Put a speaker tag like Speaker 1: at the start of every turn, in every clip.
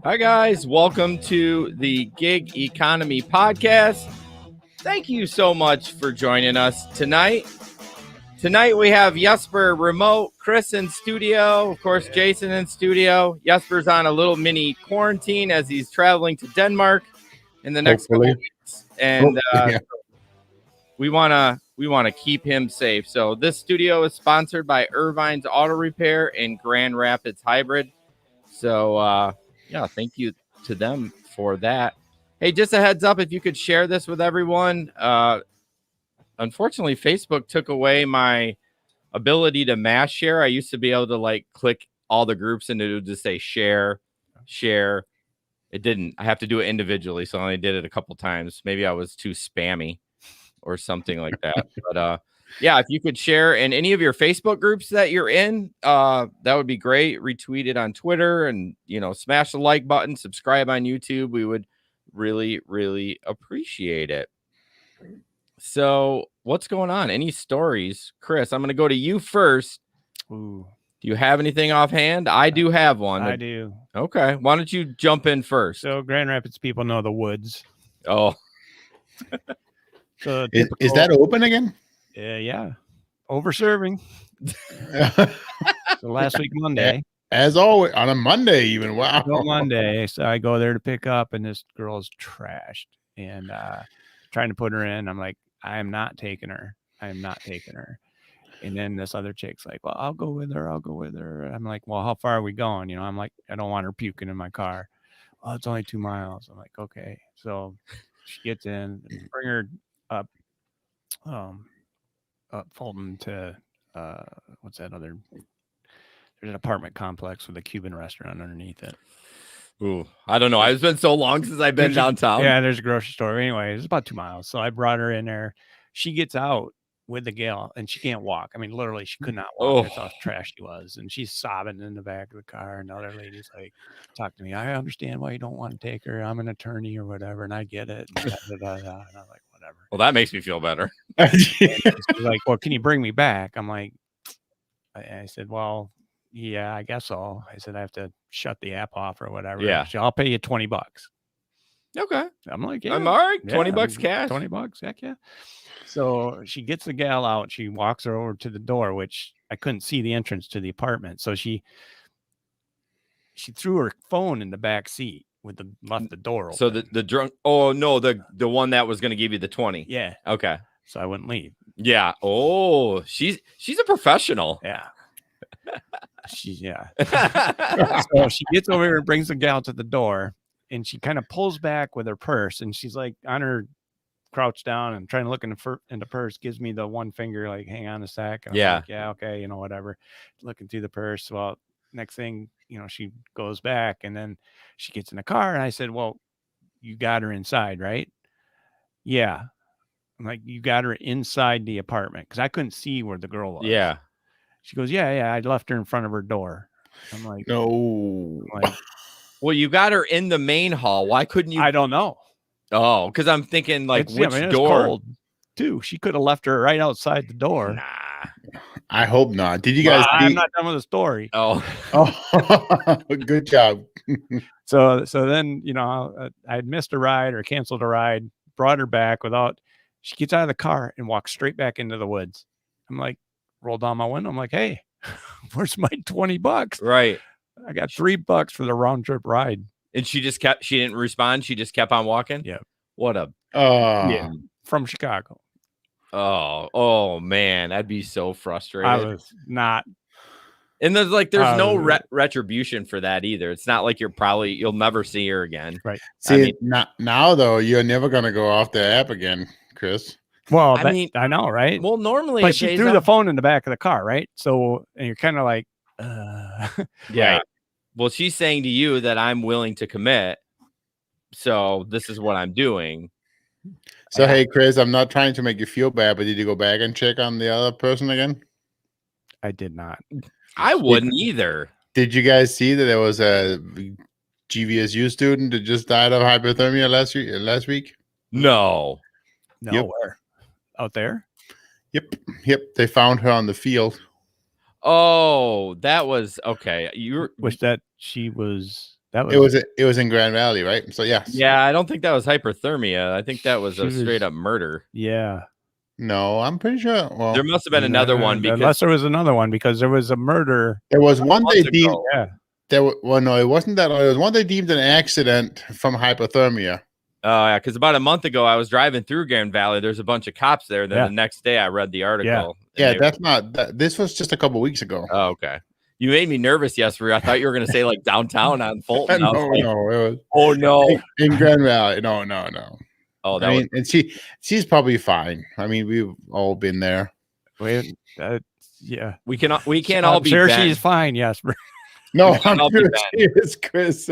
Speaker 1: Hi, guys. Welcome to the Gig Economy Podcast. Thank you so much for joining us tonight. Tonight we have Jesper remote, Chris in studio, of course, Jason in studio. Jesper's on a little mini quarantine as he's traveling to Denmark in the next couple weeks. And we want to keep him safe. So this studio is sponsored by Irvine's Auto Repair in Grand Rapids Hybrid. So, thank you to them for that. Hey, just a heads up, if you could share this with everyone. Unfortunately, Facebook took away my ability to mass share. I used to be able to click all the groups and it would just say share. It didn't. I have to do it individually, so I only did it a couple times. Maybe I was too spammy or something like that. But if you could share in any of your Facebook groups that you're in, that would be great. Retweet it on Twitter and, smash the like button, subscribe on YouTube. We would really, really appreciate it. So what's going on? Any stories? Chris, I'm going to go to you first.
Speaker 2: Ooh.
Speaker 1: Do you have anything offhand? I do have one.
Speaker 2: I do.
Speaker 1: Okay. Why don't you jump in first?
Speaker 2: So Grand Rapids people know the woods.
Speaker 1: Oh.
Speaker 2: So
Speaker 3: is that open again?
Speaker 2: Yeah. Overserving. So last week, Monday.
Speaker 3: As always, on a Monday even. Wow.
Speaker 2: On Monday. So I go there to pick up, and this girl's trashed. And trying to put her in. I'm like, I am not taking her. And then this other chick's like, well, I'll go with her. I'm like, well, how far are we going? I'm like, I don't want her puking in my car. Oh, it's only 2 miles. I'm like, okay. So she gets in, bring her up Fulton to what's that other? There's an apartment complex with a Cuban restaurant underneath it.
Speaker 1: Ooh, I don't know. It's been so long since I've been downtown.
Speaker 2: There's a grocery store. Anyway, it's about 2 miles. So I brought her in there. She gets out with the gal and she can't walk. I mean, literally, she could not walk. That's how trash she was. And she's sobbing in the back of the car. And the other lady's like, talk to me. I understand why you don't want to take her. I'm an attorney or whatever. And I get it. And I'm like, whatever.
Speaker 1: Well, that makes me feel better.
Speaker 2: She's like, well, can you bring me back? I'm like, I said, well, yeah, I guess so. I said, I have to shut the app off or whatever.
Speaker 1: Yeah.
Speaker 2: So I'll pay you $20.
Speaker 1: Okay.
Speaker 2: I'm like, yeah.
Speaker 1: I'm all right. $20 cash.
Speaker 2: $20. Heck yeah. So she gets the gal out. She walks her over to the door, which I couldn't see the entrance to the apartment. So she threw her phone in the back seat left the door open.
Speaker 1: So the drunk. Oh no, the one that was going to give you the 20.
Speaker 2: Yeah.
Speaker 1: Okay.
Speaker 2: So I wouldn't leave.
Speaker 1: Yeah. Oh, she's a professional.
Speaker 2: Yeah. So she gets over here and brings the gal to the door, and she kind of pulls back with her purse, and she's like on her crouch down and trying to look in the purse, gives me the one finger, like, hang on a sec. And I'm like, yeah, okay, whatever. Looking through the purse. Well, next thing, she goes back, and then she gets in the car, and I said, well, you got her inside, right? Yeah. I'm like, you got her inside the apartment, because I couldn't see where the girl was.
Speaker 1: Yeah.
Speaker 2: She goes, yeah, I left her in front of her door. I'm like,
Speaker 3: no.
Speaker 1: Well, you got her in the main hall. Why couldn't you?
Speaker 2: I don't know.
Speaker 1: Oh, because I'm thinking which door?
Speaker 2: Cold too. She could have left her right outside the door.
Speaker 1: Nah.
Speaker 3: I hope not. Did you guys?
Speaker 2: I'm not done with the story.
Speaker 1: Oh,
Speaker 3: good job.
Speaker 2: So then, I missed a ride or canceled a ride, brought her back she gets out of the car and walks straight back into the woods. I'm like, roll down my window. I'm like, hey, where's my $20?
Speaker 1: Right.
Speaker 2: I got $3 for the round trip ride.
Speaker 1: And she didn't respond. She just kept on walking.
Speaker 2: Yeah.
Speaker 1: What a,
Speaker 2: from Chicago.
Speaker 1: Oh man. That'd be so frustrating.
Speaker 2: I was not.
Speaker 1: And there's no retribution for that either. It's not like you'll never see her again.
Speaker 2: Right.
Speaker 3: See, now though, you're never going to go off the app again, Chris.
Speaker 2: Well, I know, right?
Speaker 1: Well, normally,
Speaker 2: but she threw the phone in the back of the car, right? So, and you're kind of like,
Speaker 1: yeah. Right. Well, she's saying to you that I'm willing to commit, so this is what I'm doing.
Speaker 3: So, hey, Chris, I'm not trying to make you feel bad, but did you go back and check on the other person again?
Speaker 2: I did not.
Speaker 1: I wouldn't either.
Speaker 3: Did you guys see that there was a GVSU student that just died of hypothermia last week?
Speaker 1: No.
Speaker 3: Yep.
Speaker 2: Where? Out there?
Speaker 3: Yep. They found her on the field.
Speaker 1: Oh, that was okay.
Speaker 2: Was that she was That was
Speaker 3: It was in Grand Valley, right? So yes.
Speaker 1: Yeah, I don't think that was hyperthermia. I think that was
Speaker 2: She
Speaker 1: a
Speaker 2: was-
Speaker 1: straight up murder.
Speaker 2: yeah.
Speaker 3: No, I'm pretty sure. Well,
Speaker 1: There must have been another one because
Speaker 2: unless there was another one, because there was a murder.
Speaker 3: there was one they
Speaker 1: months
Speaker 3: deemed.
Speaker 1: ago.
Speaker 2: Yeah.
Speaker 3: Well, no, it wasn't that. It was one they deemed an accident from hypothermia.
Speaker 1: Oh yeah, because about a month ago I was driving through Grand Valley. There's a bunch of cops there. Then
Speaker 2: Yeah.
Speaker 1: the next day I read the article.
Speaker 3: Yeah,
Speaker 1: they-
Speaker 3: that's not. This was just a couple weeks ago.
Speaker 1: Oh, okay. You made me nervous yesterday. I thought you were going to say like downtown on Fulton. I was like,
Speaker 3: No, it was
Speaker 1: oh no.
Speaker 3: in Grand Valley. No.
Speaker 1: Oh, that
Speaker 3: I
Speaker 1: was
Speaker 3: mean, and she's probably fine. I mean, we've all been there.
Speaker 2: Wait, yeah.
Speaker 1: we can't
Speaker 2: I'm
Speaker 1: all be
Speaker 2: sure
Speaker 1: Ben.
Speaker 2: she's fine. Yes.
Speaker 3: No,
Speaker 1: We can
Speaker 3: I'm
Speaker 1: all be
Speaker 3: sure
Speaker 1: bad.
Speaker 3: she is, Chris.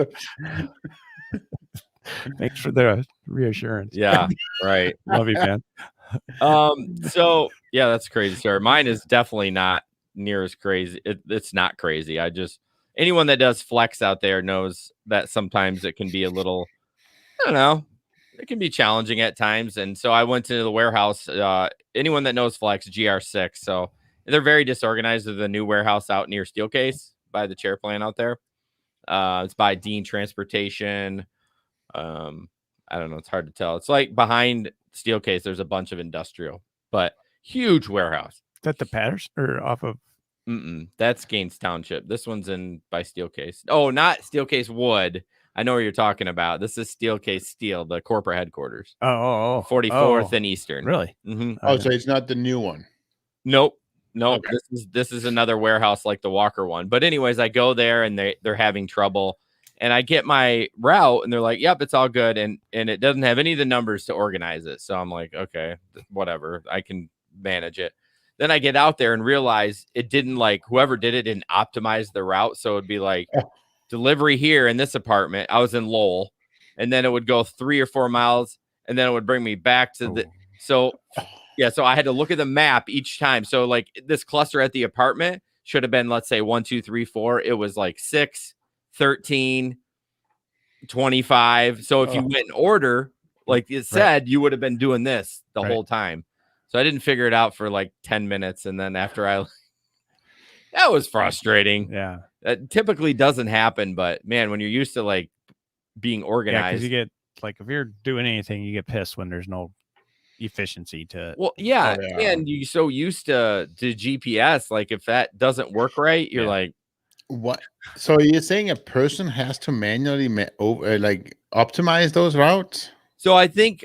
Speaker 2: Thanks for the reassurance.
Speaker 1: Yeah, right.
Speaker 2: Love you, man.
Speaker 1: So yeah, that's a crazy story. Mine is definitely not near as crazy. It's not crazy. I just anyone that does flex out there knows that sometimes it can be a little, I don't know, it can be challenging at times. And so I went to the warehouse. Anyone that knows flex, GR6. So they're very disorganized. There's a new warehouse out near Steelcase by the chair plant out there. It's by Dean Transportation. I don't know. It's hard to tell. It's like behind Steelcase, there's a bunch of industrial, but huge warehouse.
Speaker 2: Is that the Patterson or off of?
Speaker 1: That's Gaines Township. This one's in by Steelcase. Oh, not Steelcase Wood. I know what you're talking about. This is Steelcase Steel, the corporate headquarters. 44th and Eastern.
Speaker 2: Really?
Speaker 1: Mm-hmm.
Speaker 3: Oh, so it's not the new one.
Speaker 1: Nope.
Speaker 3: Okay.
Speaker 1: This is another warehouse like the Walker one. But anyways, I go there and they're having trouble. And I get my route and they're like, yep, it's all good. And it doesn't have any of the numbers to organize it. So I'm like, okay, whatever. I can manage it. Then I get out there and realize it didn't like whoever did it didn't optimize the route. So it'd be like delivery here in this apartment. I was in Lowell. And then it would go 3 or 4 miles. And then it would bring me back to the. So yeah, so I had to look at the map each time. So like this cluster at the apartment should have been, let's say 1, 2, 3, 4. It was like 6, 13, 25. So if you went in order, like it said, you would have been doing this the whole time. So I didn't figure it out for like 10 minutes. And then after that was frustrating.
Speaker 2: Yeah.
Speaker 1: That typically doesn't happen, but man, when you're used to like being
Speaker 2: Yeah,
Speaker 1: organized,
Speaker 2: because you get like if you're doing anything, you get pissed when there's no efficiency to it.
Speaker 1: well, yeah,
Speaker 3: Oh, yeah.
Speaker 1: and you're so used to GPS, like if that doesn't work right, you're like,
Speaker 3: What? So you're saying a person has to manually like optimize those routes?
Speaker 1: so I think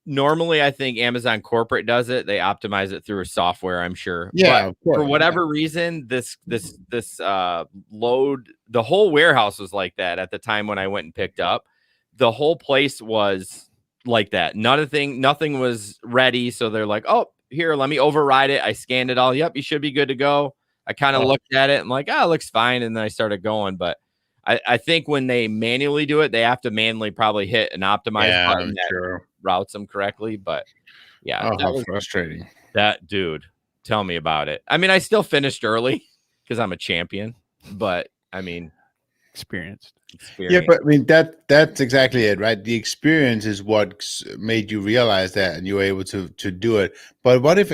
Speaker 1: normally I think Amazon corporate does it. They optimize it through a software, I'm sure.
Speaker 3: Yeah,
Speaker 1: But
Speaker 3: of course,
Speaker 1: for whatever reason, this load, the whole warehouse was like that at the time when I went and picked up. The whole place was like that. Nothing was ready. So they're like, oh, here, let me override it. I scanned it all. Yep, you should be good to go. I kind of looked at it and like, oh, it looks fine. And then I started going. But I think when they manually do it, they have to manually probably hit an optimize button that routes them correctly. But yeah,
Speaker 3: Oh, how frustrating.
Speaker 1: That dude, tell me about it. I mean, I still finished early because I'm a champion, but I mean,
Speaker 2: Experienced.
Speaker 3: Yeah, but I mean that's exactly it, right? The experience is what made you realize that, and you were able to do it. But what if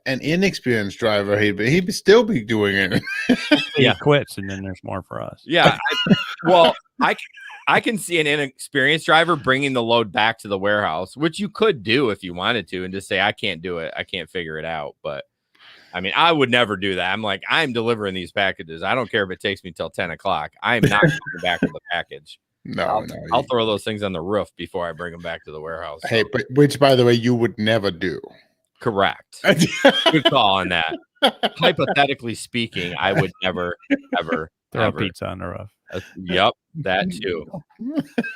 Speaker 3: an inexperienced driver he'd still be doing it?
Speaker 2: He quits, and then there's more for us.
Speaker 1: Yeah, I can see an inexperienced driver bringing the load back to the warehouse, which you could do if you wanted to, and just say, I can't do it. I can't figure it out. But I mean, I would never do that. I'm like, I'm delivering these packages. I don't care if it takes me till 10 o'clock. I'm not coming back with the package. I'll throw those things on the roof before I bring them back to the warehouse.
Speaker 3: Hey, but which, by the way, you would never do.
Speaker 1: Correct. Good call on that. Hypothetically speaking, I would never, ever
Speaker 2: throw a pizza on the roof.
Speaker 1: Yep, that too.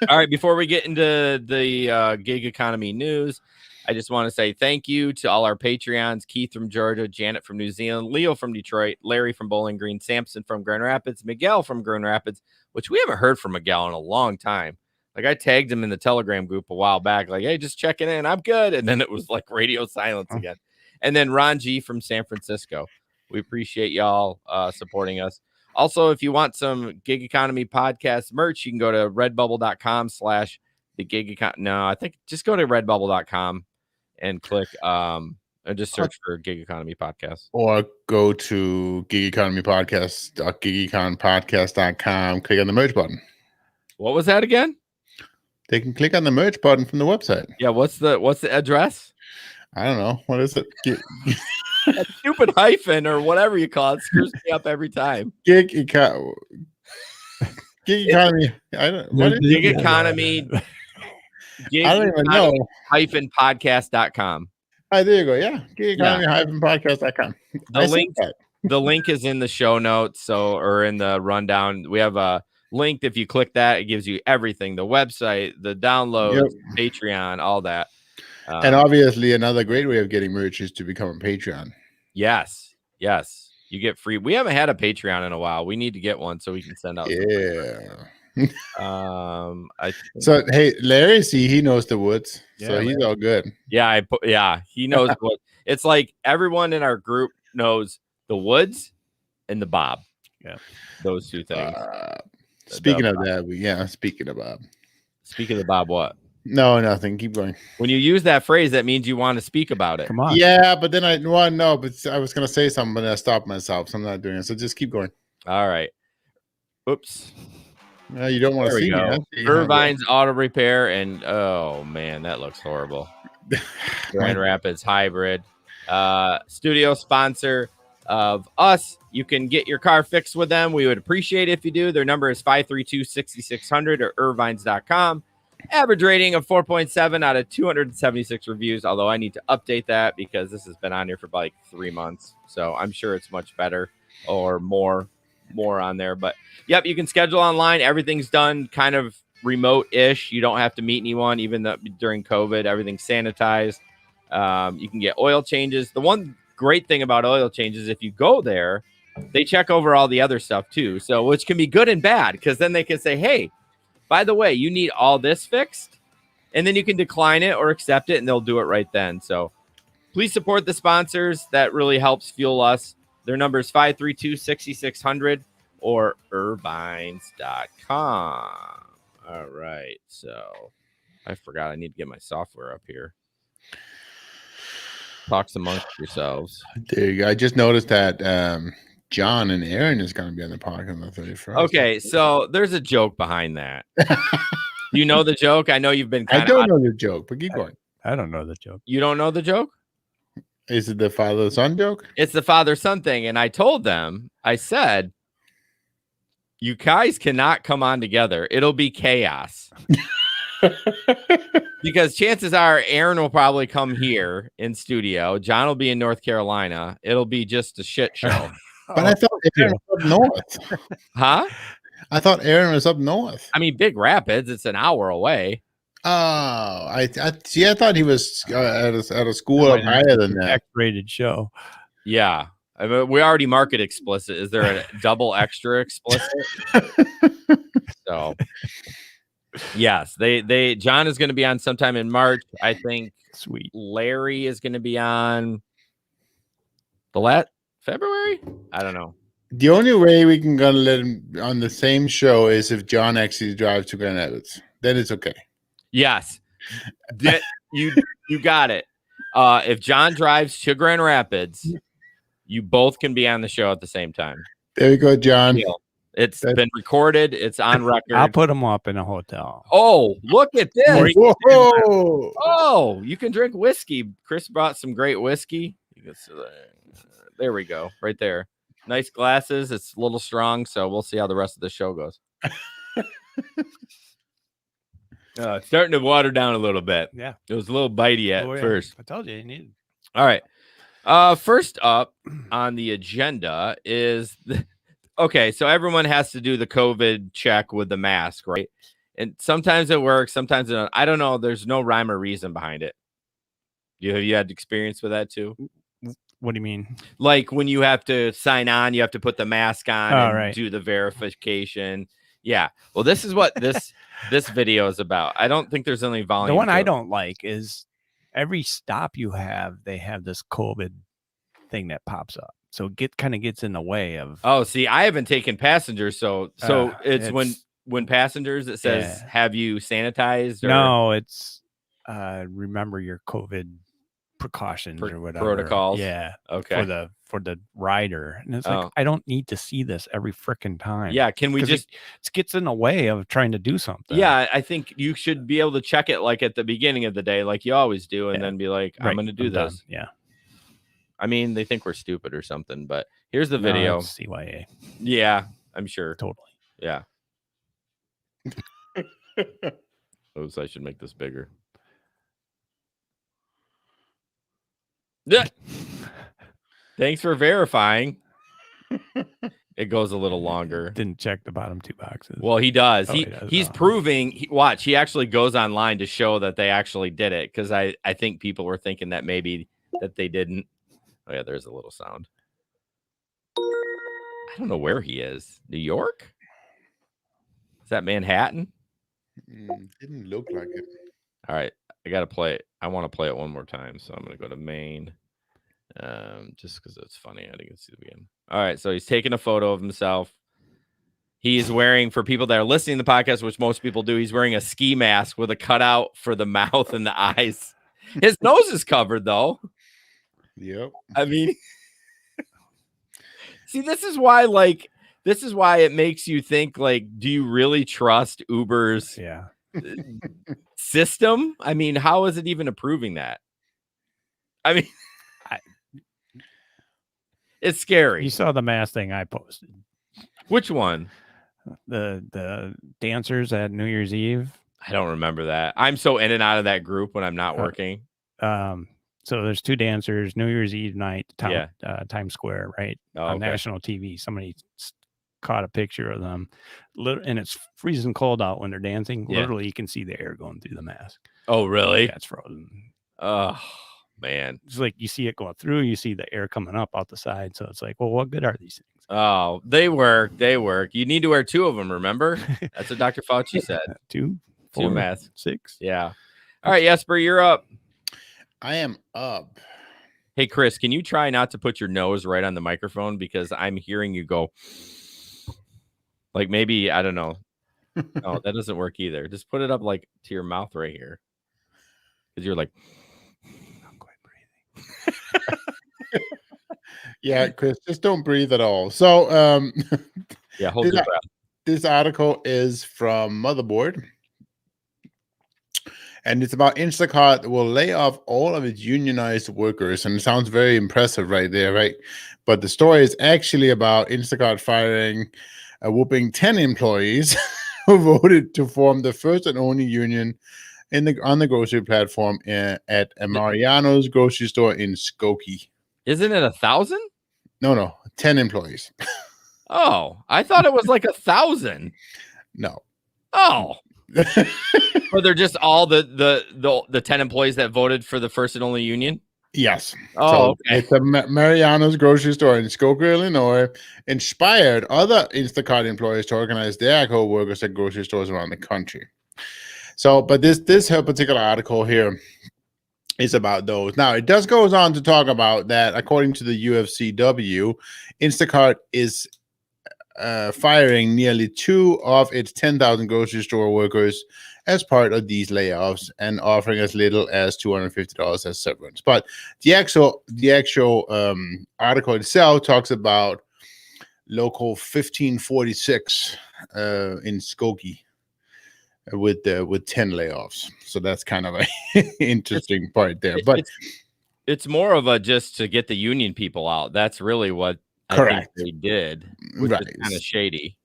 Speaker 1: All right, before we get into the gig economy news, I just want to say thank you to all our Patreons: Keith from Georgia, Janet from New Zealand, Leo from Detroit, Larry from Bowling Green, Samson from Grand Rapids, Miguel from Grand Rapids, which we haven't heard from Miguel in a long time. Like I tagged him in the Telegram group a while back, like, hey, just checking in, I'm good. And then it was like radio silence again. And then Ron G from San Francisco. We appreciate y'all supporting us. Also, if you want some Gig Economy podcast merch, you can go to redbubble.com/the gig economy. No, I think just go to redbubble.com and click and just search for Gig Economy Podcast.
Speaker 3: Or go to Gig Economy Podcast, gigeconomypodcast.com, click on the merch button.
Speaker 1: What was that again?
Speaker 3: They can click on the merch button from the website.
Speaker 1: Yeah, what's the address?
Speaker 3: I don't know. What is it?
Speaker 1: That stupid hyphen or whatever you call it screws me up every time.
Speaker 3: Gig economy. I don't. What is
Speaker 1: Gig economy.
Speaker 3: I don't even know.
Speaker 1: -podcast.com.
Speaker 3: There you go. Yeah, gig economy podcast.com.
Speaker 1: The link is in the show notes, or in the rundown. We have a link. If you click that, it gives you everything: the website, the downloads, Patreon, all that.
Speaker 3: And obviously, another great way of getting merch is to become a Patreon.
Speaker 1: Yes, you get free. We haven't had a Patreon in a while. We need to get one so we can send out.
Speaker 3: So hey, Larry, he knows the woods, so he's all good.
Speaker 1: Yeah, he knows what it's like. Everyone in our group knows the woods and the Bob. Yeah, those two things.
Speaker 3: Speaking of that, speaking of Bob.
Speaker 1: Speaking of Bob, what?
Speaker 3: No, nothing. Keep going.
Speaker 1: When you use that phrase, that means you want to speak about it.
Speaker 2: Come on.
Speaker 3: Yeah, but then I was going to say something, but I stopped myself, so I'm not doing it. So just keep going.
Speaker 1: All right. Oops.
Speaker 3: You don't want to see me.
Speaker 1: Irvine's Auto Repair, and oh man, that looks horrible. Grand Rapids Hybrid. Studio sponsor of us. You can get your car fixed with them. We would appreciate it if you do. Their number is 532-6600 or irvines.com. Average rating of 4.7 out of 276 reviews, although I need to update that because this has been on here for like 3 months. So I'm sure it's much better or more on there. But yep, you can schedule online. Everything's done kind of remote-ish. You don't have to meet anyone, even during COVID. Everything's sanitized. You can get oil changes. The one great thing about oil changes, if you go there, they check over all the other stuff too. So which can be good and bad, because then they can say, hey, by the way, you need all this fixed, and then you can decline it or accept it, and they'll do it right then. So please support the sponsors. That really helps fuel us. Their number is 532-6600 or irvines.com. All right. So I forgot I need to get my software up here. Talk amongst yourselves.
Speaker 3: There you go. I just noticed that John and Aaron is going to be on the podcast on the 31st.
Speaker 1: Okay, so there's a joke behind that. You know the joke? I know you've been
Speaker 3: I don't know the joke, but keep going.
Speaker 2: I don't know the joke.
Speaker 1: You don't know the joke?
Speaker 3: Is it the father-son joke?
Speaker 1: It's the father-son thing. And I told them, I said, you guys cannot come on together. It'll be chaos. Because chances are Aaron will probably come here in studio. John will be in North Carolina. It'll be just a shit show.
Speaker 3: But I thought Aaron was up north.
Speaker 1: Huh?
Speaker 3: I thought Aaron was up north.
Speaker 1: I mean, Big Rapids, it's an hour away.
Speaker 3: Oh, I thought he was at a school up higher than that.
Speaker 2: X-rated show.
Speaker 1: Yeah. I mean, we already mark it explicit. Is there a double extra explicit? So, yes, John is going to be on sometime in March. I think
Speaker 2: Sweet.
Speaker 1: Larry is going to be on February? I don't know.
Speaker 3: The only way we can gonna let him on the same show is if John actually drives to Grand Rapids. Then it's okay.
Speaker 1: Yes. You got it. If John drives to Grand Rapids, you both can be on the show at the same time.
Speaker 3: There you go, John.
Speaker 1: It's been recorded. It's on record.
Speaker 2: I'll put him up in a hotel.
Speaker 1: Oh, look at this.
Speaker 3: Whoa.
Speaker 1: Oh, you can drink whiskey. Chris brought some great whiskey. There we go. Right there. Nice glasses. It's a little strong, so we'll see how the rest of the show goes. It's starting to water down a little bit.
Speaker 2: Yeah.
Speaker 1: It was a little bitey at first.
Speaker 2: I told you needed.
Speaker 1: All right. First up on the agenda is okay, so everyone has to do the COVID check with the mask, right? And sometimes it works, sometimes it doesn't. I don't know. There's no rhyme or reason behind it. Have you had experience with that too?
Speaker 2: What do you mean?
Speaker 1: Like when you have to sign on, you have to put the mask on and do the verification. Yeah. Well, this is what this video is about. I don't think there's any volume.
Speaker 2: The one I don't like is every stop you have, they have this COVID thing that pops up. So it kind of gets in the way of.
Speaker 1: Oh, see, I haven't taken passengers, so it's when passengers it says, "Have you sanitized?" Or...
Speaker 2: No, it's remember your COVID precautions or whatever
Speaker 1: protocols.
Speaker 2: Yeah.
Speaker 1: Okay.
Speaker 2: For the rider. And it's
Speaker 1: Oh.
Speaker 2: like, I don't need to see this every freaking time.
Speaker 1: Yeah. Can we just
Speaker 2: it gets in the way of trying to do something.
Speaker 1: Yeah, I think you should be able to check it like at the beginning of the day, like you always do, and then be like, I'm going to do this.
Speaker 2: Done. Yeah.
Speaker 1: I mean, they think we're stupid or something, but here's the
Speaker 2: No,
Speaker 1: video.
Speaker 2: it's CYA.
Speaker 1: Yeah, I'm sure.
Speaker 2: Totally.
Speaker 1: Yeah. Oops, I should make this bigger. Yeah. Thanks for verifying. It goes a little longer.
Speaker 2: Didn't check the bottom 2 boxes.
Speaker 1: Well, he does.
Speaker 2: Oh,
Speaker 1: He's proving. Watch, he actually goes online to show that they actually did it, because I think people were thinking that maybe that they didn't. Oh yeah, there's a little sound. I don't know where he is. New York? Is that Manhattan?
Speaker 3: Didn't look like it.
Speaker 1: All right, I gotta play it. I want to play it one more time, so I'm gonna go to main. Just because it's funny. I didn't see the beginning. All right, so he's taking a photo of himself. He's wearing, for people that are listening to the podcast, which most people do, he's wearing a ski mask with a cutout for the mouth and the eyes. His nose is covered, though.
Speaker 3: Yep.
Speaker 1: I mean, see, this is why it makes you think, like, do you really trust Uber's system? I mean, how is it even approving that? I mean, it's scary.
Speaker 2: You saw the mask thing I posted.
Speaker 1: Which one?
Speaker 2: The dancers at New Year's Eve.
Speaker 1: I don't remember that. I'm so in and out of that group when I'm not working.
Speaker 2: So there's 2 dancers, New Year's Eve night, Times Square, right? On national TV. Somebody caught a picture of them. And it's freezing cold out when they're dancing.
Speaker 1: Yeah.
Speaker 2: Literally, you can see the air going through the mask.
Speaker 1: Oh, really?
Speaker 2: Yeah, it's frozen.
Speaker 1: Oh, man.
Speaker 2: It's like you see it going through, you see the air coming up out the side. So it's like, well, what good are these things?
Speaker 1: Oh, they work. They work. You need to wear 2 of them, remember? That's what Dr. Fauci said.
Speaker 2: 2, 4,
Speaker 1: 2 masks.
Speaker 2: 6.
Speaker 1: Yeah. All right, Jesper, you're up.
Speaker 3: I am up.
Speaker 1: Hey, Chris, can you try not to put your nose right on the microphone, because I'm hearing you go, like, maybe, I don't know. Oh, that doesn't work either. Just put it up like to your mouth right here, because you're like,
Speaker 2: not quite breathing.
Speaker 3: Yeah, Chris, just don't breathe at all. So,
Speaker 1: yeah, hold your breath.
Speaker 3: This article is from Motherboard, and it's about Instacart will lay off all of its unionized workers, and it sounds very impressive right there, right? But the story is actually about Instacart firing a whooping 10 employees who voted to form the first and only union on the grocery platform at Mariano's grocery store in Skokie.
Speaker 1: Isn't it 1,000?
Speaker 3: No, 10 employees.
Speaker 1: Oh, I thought it was like 1,000.
Speaker 3: No.
Speaker 1: Oh. Or they're just all the 10 employees that voted for the first and only union?
Speaker 3: Yes.
Speaker 1: Oh,
Speaker 3: so
Speaker 1: okay.
Speaker 3: It's a Mariano's grocery store in Skokie, Illinois, inspired other Instacart employees to organize their co-workers at grocery stores around the country. So, but this particular article here is about those. Now, it does goes on to talk about that, according to the UFCW, Instacart is firing nearly 2 of its 10,000 grocery store workers as part of these layoffs, and offering as little as $250 as severance. But the actual article itself talks about local 1546 in Skokie with 10 layoffs. So that's kind of a interesting part there. But
Speaker 1: it's more of a just to get the union people out. That's really what
Speaker 3: correct.
Speaker 1: I think they did, which is kind of shady.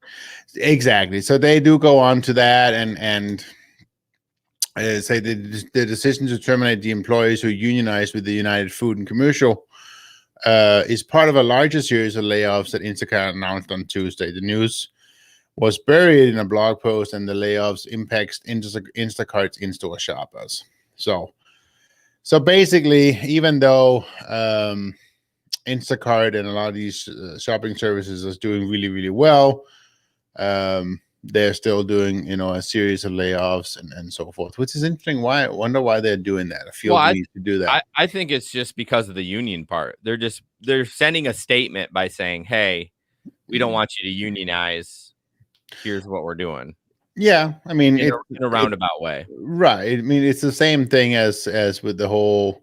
Speaker 3: Exactly. So they do go on to that and say the decision to terminate the employees who unionized with the United Food and Commercial is part of a larger series of layoffs that Instacart announced on Tuesday. The news was buried in a blog post, and the layoffs impacts Instacart's in-store shoppers. So basically, even though Instacart and a lot of these shopping services is doing really, really well, they're still doing, a series of layoffs and so forth, which is interesting. I wonder why they're doing that. I feel the need to do that.
Speaker 1: I think it's just because of the union part. They're sending a statement by saying, hey, we don't want you to unionize. Here's what we're doing.
Speaker 3: Yeah, I mean,
Speaker 1: in a roundabout way.
Speaker 3: Right. I mean, it's the same thing as with the whole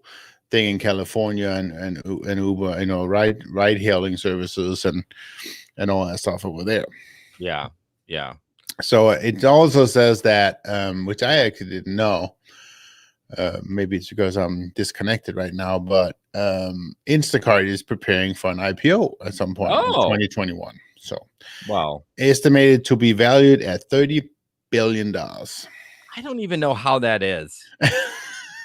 Speaker 3: thing in California and Uber, ride hailing services and all that stuff over there.
Speaker 1: Yeah. Yeah.
Speaker 3: So it also says that, which I actually didn't know. Maybe it's because I'm disconnected right now, but Instacart is preparing for an IPO at some point in 2021. So,
Speaker 1: wow,
Speaker 3: estimated to be valued at $30 billion.
Speaker 1: I don't even know how that is.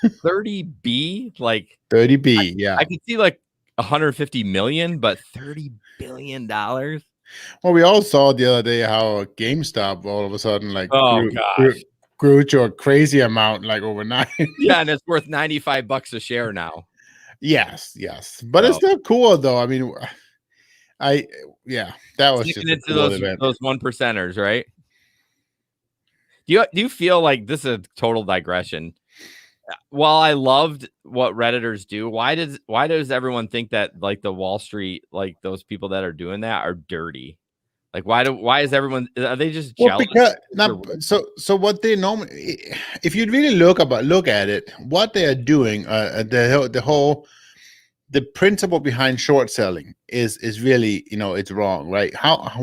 Speaker 1: 30B, like
Speaker 3: 30B, yeah.
Speaker 1: I could see like 150 million, but $30 billion.
Speaker 3: Well, we all saw the other day how GameStop all of a sudden grew to a crazy amount like overnight.
Speaker 1: Yeah, and it's worth $95 a share now.
Speaker 3: Yes, but it's still cool though. I mean, that was just a cool event.
Speaker 1: Those 1%ers, right? Do you feel like this is a total digression? While I loved what Redditors do, why does everyone think that like the Wall Street, like those people that are doing that are dirty? Like why is everyone, are they just jealous?
Speaker 3: So what they normally, if you really look at it, what they are doing, the principle behind short selling is really, it's wrong, right?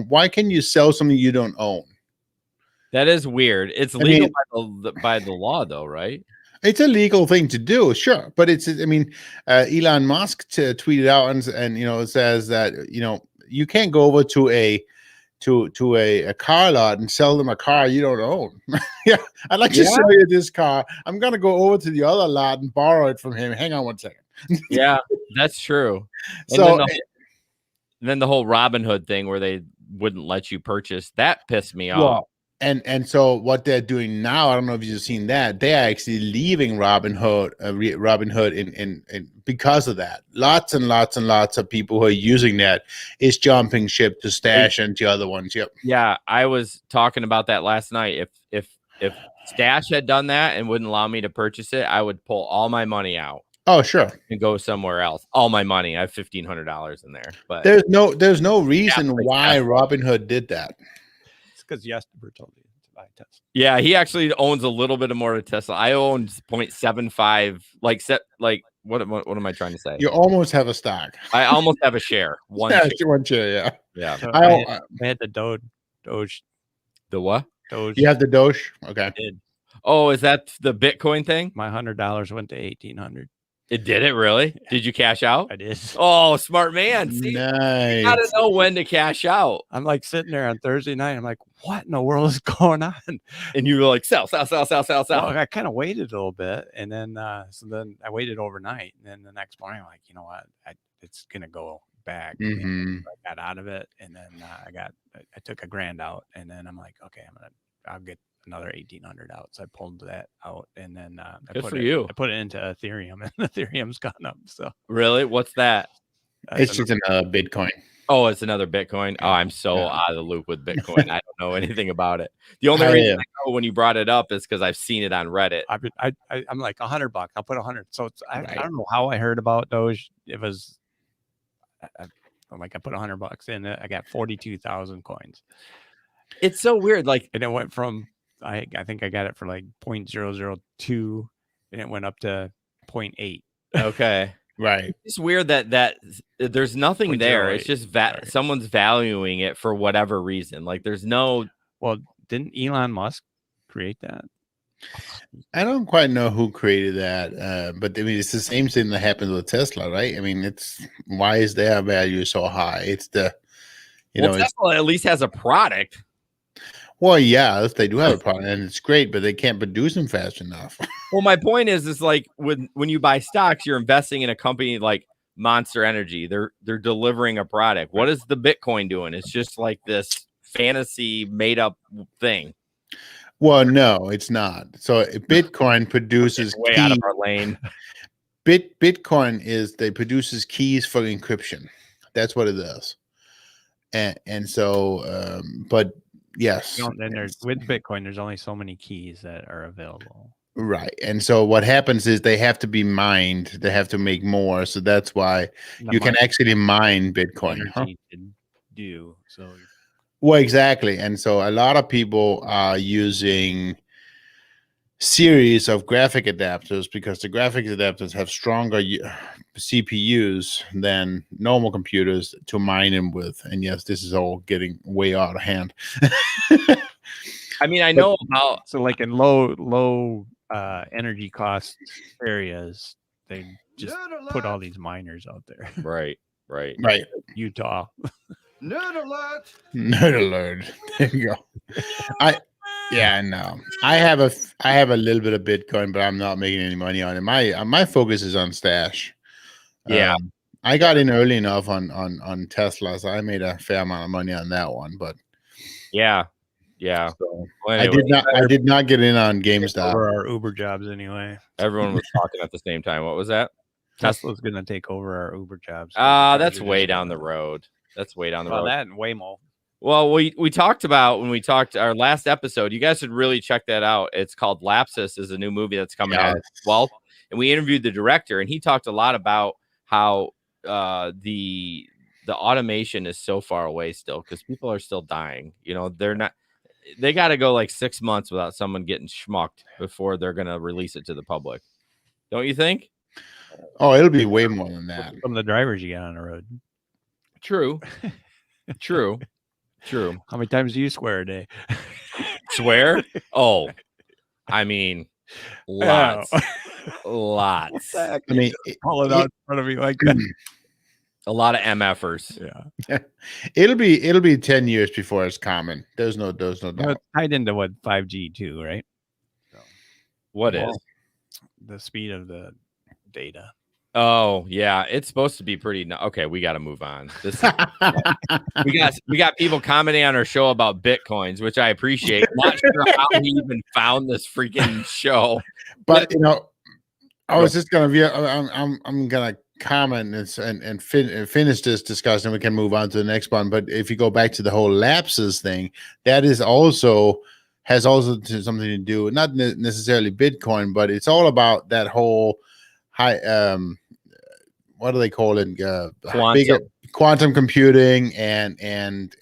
Speaker 3: Why can you sell something you don't own?
Speaker 1: That is weird. It's legal by the law, though, right?
Speaker 3: It's a legal thing to do, sure, but Elon Musk tweeted out and it says that you can't go over to a car lot and sell them a car you don't own. Yeah, I'd like to sell you this car. I'm gonna go over to the other lot and borrow it from him. Hang on one second.
Speaker 1: Yeah, that's true.
Speaker 3: And
Speaker 1: then the whole Robin Hood thing where they wouldn't let you purchase, that pissed me off.
Speaker 3: And so what they're doing now, I don't know if you've seen that, they are actually leaving Robin Hood in because of that. Lots and lots and lots of people who are using that is jumping ship to Stash and the other ones. Yep.
Speaker 1: Yeah, I was talking about that last night. If Stash had done that and wouldn't allow me to purchase it, I would pull all my money out.
Speaker 3: Oh, sure.
Speaker 1: And go somewhere else. All my money. I have $1,500 in there. But
Speaker 3: there's no reason why Robin Hood did that.
Speaker 2: Because Jesper told you to buy a Tesla.
Speaker 1: Yeah, he actually owns a little bit more of Tesla. I own 0.75. What am I trying to say?
Speaker 3: You almost have a stock.
Speaker 1: I almost have a share. One share. Yeah.
Speaker 2: So I had the Doge.
Speaker 1: The what?
Speaker 2: Doge.
Speaker 3: You have the Doge? Okay.
Speaker 2: I did.
Speaker 1: Oh, is that the Bitcoin thing?
Speaker 2: My $100 went to $1,800.
Speaker 1: It did it really? Yeah. Did you cash out?
Speaker 2: I did.
Speaker 1: Oh, smart man. See,
Speaker 3: nice.
Speaker 1: You gotta know when to cash out.
Speaker 2: I'm like sitting there on Thursday night. I'm like, what in the world is going on?
Speaker 1: And you were like, sell.
Speaker 2: Well, I kind of waited a little bit, and then then I waited overnight, and then the next morning I'm like, you know what? It's gonna go back.
Speaker 3: Mm-hmm.
Speaker 2: I got out of it, and then I took $1,000 out, and then I'm like, okay, I'll get another 1,800 out. So I pulled that out, and then I put it into Ethereum, and Ethereum's gone up. So
Speaker 1: really, what's that?
Speaker 3: It's just another Bitcoin.
Speaker 1: Oh, it's another Bitcoin. Oh, I'm so out of the loop with Bitcoin. I don't know anything about it. The only reason I know when you brought it up is because I've seen it on Reddit.
Speaker 2: I'm like $100. I'll put 100. So I don't know how I heard about Doge. It was I'm like, I put $100 in it. I got 42,000 coins.
Speaker 1: It's so weird. Like,
Speaker 2: and it went from I think I got it for like 0.002, and it went up to 0.8.
Speaker 1: Okay.
Speaker 3: Right.
Speaker 1: It's weird that there's nothing there. It's just someone's valuing it for whatever reason. Like there's no.
Speaker 2: Well, didn't Elon Musk create that?
Speaker 3: I don't quite know who created that, but I mean it's the same thing that happens with Tesla, right? I mean, it's why is their value so high? It's the
Speaker 1: Tesla at least has a product.
Speaker 3: Well, yeah, they do have a product, and it's great, but they can't produce them fast enough.
Speaker 1: Well, my point is like when you buy stocks, you're investing in a company like Monster Energy. They're delivering a product. What is the Bitcoin doing? It's just like this fantasy made up thing.
Speaker 3: Well, no, it's not. So Bitcoin produces
Speaker 1: way out of our lane.
Speaker 3: Bitcoin produces keys for encryption. That's what it does. And so, but yes.
Speaker 2: Then with Bitcoin, there's only so many keys that are available.
Speaker 3: Right. And so what happens is they have to be mined. They have to make more. So that's why you can actually mine Bitcoin. Well, exactly. And so a lot of people are using series of graphic adapters because the graphic adapters have stronger CPUs than normal computers to mine them with. And yes, this is all getting way out of hand.
Speaker 1: I mean, I know how.
Speaker 2: So like in low energy cost areas, they just put all these miners out there.
Speaker 1: Right.
Speaker 2: Utah.
Speaker 4: Nerd alert!
Speaker 3: Nerd alert. There you go. I know. I have a little bit of Bitcoin, but I'm not making any money on it. My focus is on Stash.
Speaker 1: Yeah.
Speaker 3: I got in early enough on Tesla, so I made a fair amount of money on that one. But
Speaker 1: yeah.
Speaker 3: So
Speaker 1: Well, anyway,
Speaker 3: I did not get in on GameStop.
Speaker 2: Over our Uber jobs anyway.
Speaker 1: Everyone was talking at the same time. What was that?
Speaker 2: Tesla's going to take over our Uber jobs.
Speaker 1: That's way down the road. That's way down the road.
Speaker 2: That and Waymo.
Speaker 1: Well, we talked about when we talked our last episode. You guys should really check that out. It's called Lapsus, is a new movie that's coming out as well. And we interviewed the director, and he talked a lot about how the automation is so far away still because people are still dying. You know, they got to go like 6 months without someone getting schmucked before they're going to release it to the public. Don't you think?
Speaker 3: Oh, it'll be way more than that.
Speaker 2: Some of the drivers you got on the road.
Speaker 1: True.
Speaker 2: How many times do you swear a day?
Speaker 1: Swear? Oh, I mean, lots. Lots.
Speaker 3: I mean,
Speaker 2: Call it out in front of me like that.
Speaker 1: A lot of MFers.
Speaker 2: Yeah.
Speaker 3: It'll be 10 years before it's common. There's no doubt.
Speaker 2: But tied into what 5G too, right? So,
Speaker 1: What is?
Speaker 2: The speed of the data.
Speaker 1: Oh, yeah. It's supposed to be pretty. Okay, we got to move on. We got people commenting on our show about Bitcoins, which I appreciate. Not sure how we even found this freaking show.
Speaker 3: But, you know, I was just going to I'm going to comment and finish this discussion. We can move on to the next one. But if you go back to the whole lapses thing, that is has something to do, not necessarily Bitcoin, but it's all about that whole high, what do they call it? Quantum computing and